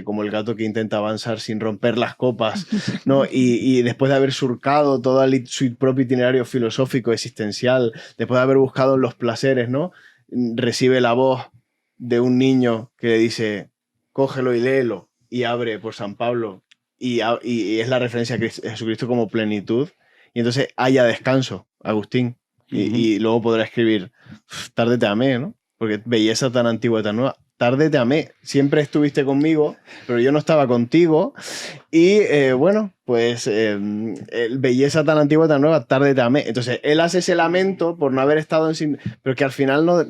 como el gato que intenta avanzar sin romper las copas, ¿no? Y después de haber surcado todo su propio itinerario filosófico, existencial, después de haber buscado los placeres, ¿no? Recibe la voz de un niño que le dice, cógelo y léelo, y abre por San Pablo, y es la referencia a Jesucristo como plenitud, y entonces haya descanso, Agustín. Y luego podrá escribir, tarde te amé, ¿no? Porque belleza tan antigua y tan nueva. Tarde te amé. Siempre estuviste conmigo, pero yo no estaba contigo. Y bueno, pues belleza tan antigua y tan nueva, tarde te amé. Entonces, él hace ese lamento por no haber estado en... Pero que al final no...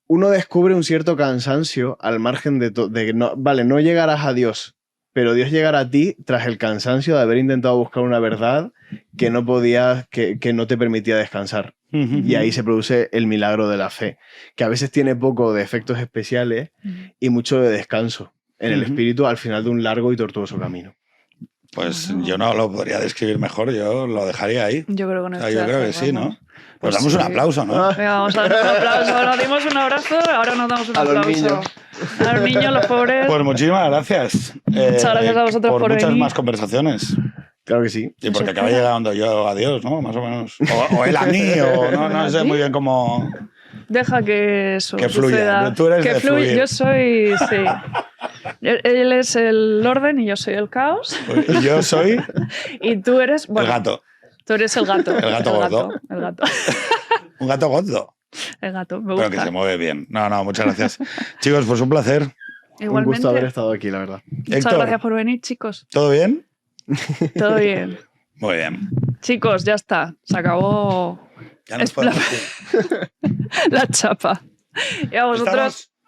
Uno descubre un cierto cansancio al margen de que no, vale, no llegarás a Dios, pero Dios llegará a ti tras el cansancio de haber intentado buscar una verdad que no podías, que no te permitía descansar. Y ahí se produce el milagro de la fe, que a veces tiene poco de efectos especiales y mucho de descanso en el espíritu al final de un largo y tortuoso camino.
Pues yo no lo podría describir mejor, yo lo dejaría ahí.
Yo creo que no
O sea, yo creo que sí, ¿no? Pues damos un aplauso, ¿no?
Venga, vamos a dar un aplauso. Nos dimos un abrazo, ahora nos damos un
A los
aplauso.
niños.
A los niños, los pobres.
Pues muchísimas gracias.
Muchas gracias a vosotros por
muchas
venir.
más conversaciones.
Claro que sí.
Y porque acaba llegando yo a Dios, ¿no? Más o menos. O él a mí, o no sé muy bien cómo...
Deja que eso
Que fluya.
suceda.
Tú eres
que
de
fluya.
fluir.
Yo soy, sí. Él es el orden y yo soy el caos.
Y yo soy
Y tú eres,
el
bueno,
gato.
tú eres el gato.
El gato gordo.
El gato.
Un gato gordo.
El gato, me
Pero
gusta.
que se mueve bien. No, muchas gracias. Chicos, pues un placer.
Un
Igualmente.
gusto haber estado aquí, la verdad.
Muchas
Héctor,
gracias por venir, chicos.
¿todo bien?
Todo bien.
Muy bien.
Chicos, ya está. Se acabó
Ya nos
Es plan-
podemos ir.
la chapa. Y a vosotros,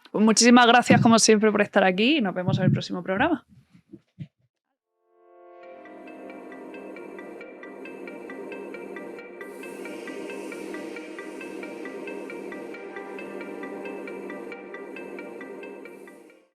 Estamos-
muchísimas gracias como siempre por estar aquí y nos vemos en el próximo programa.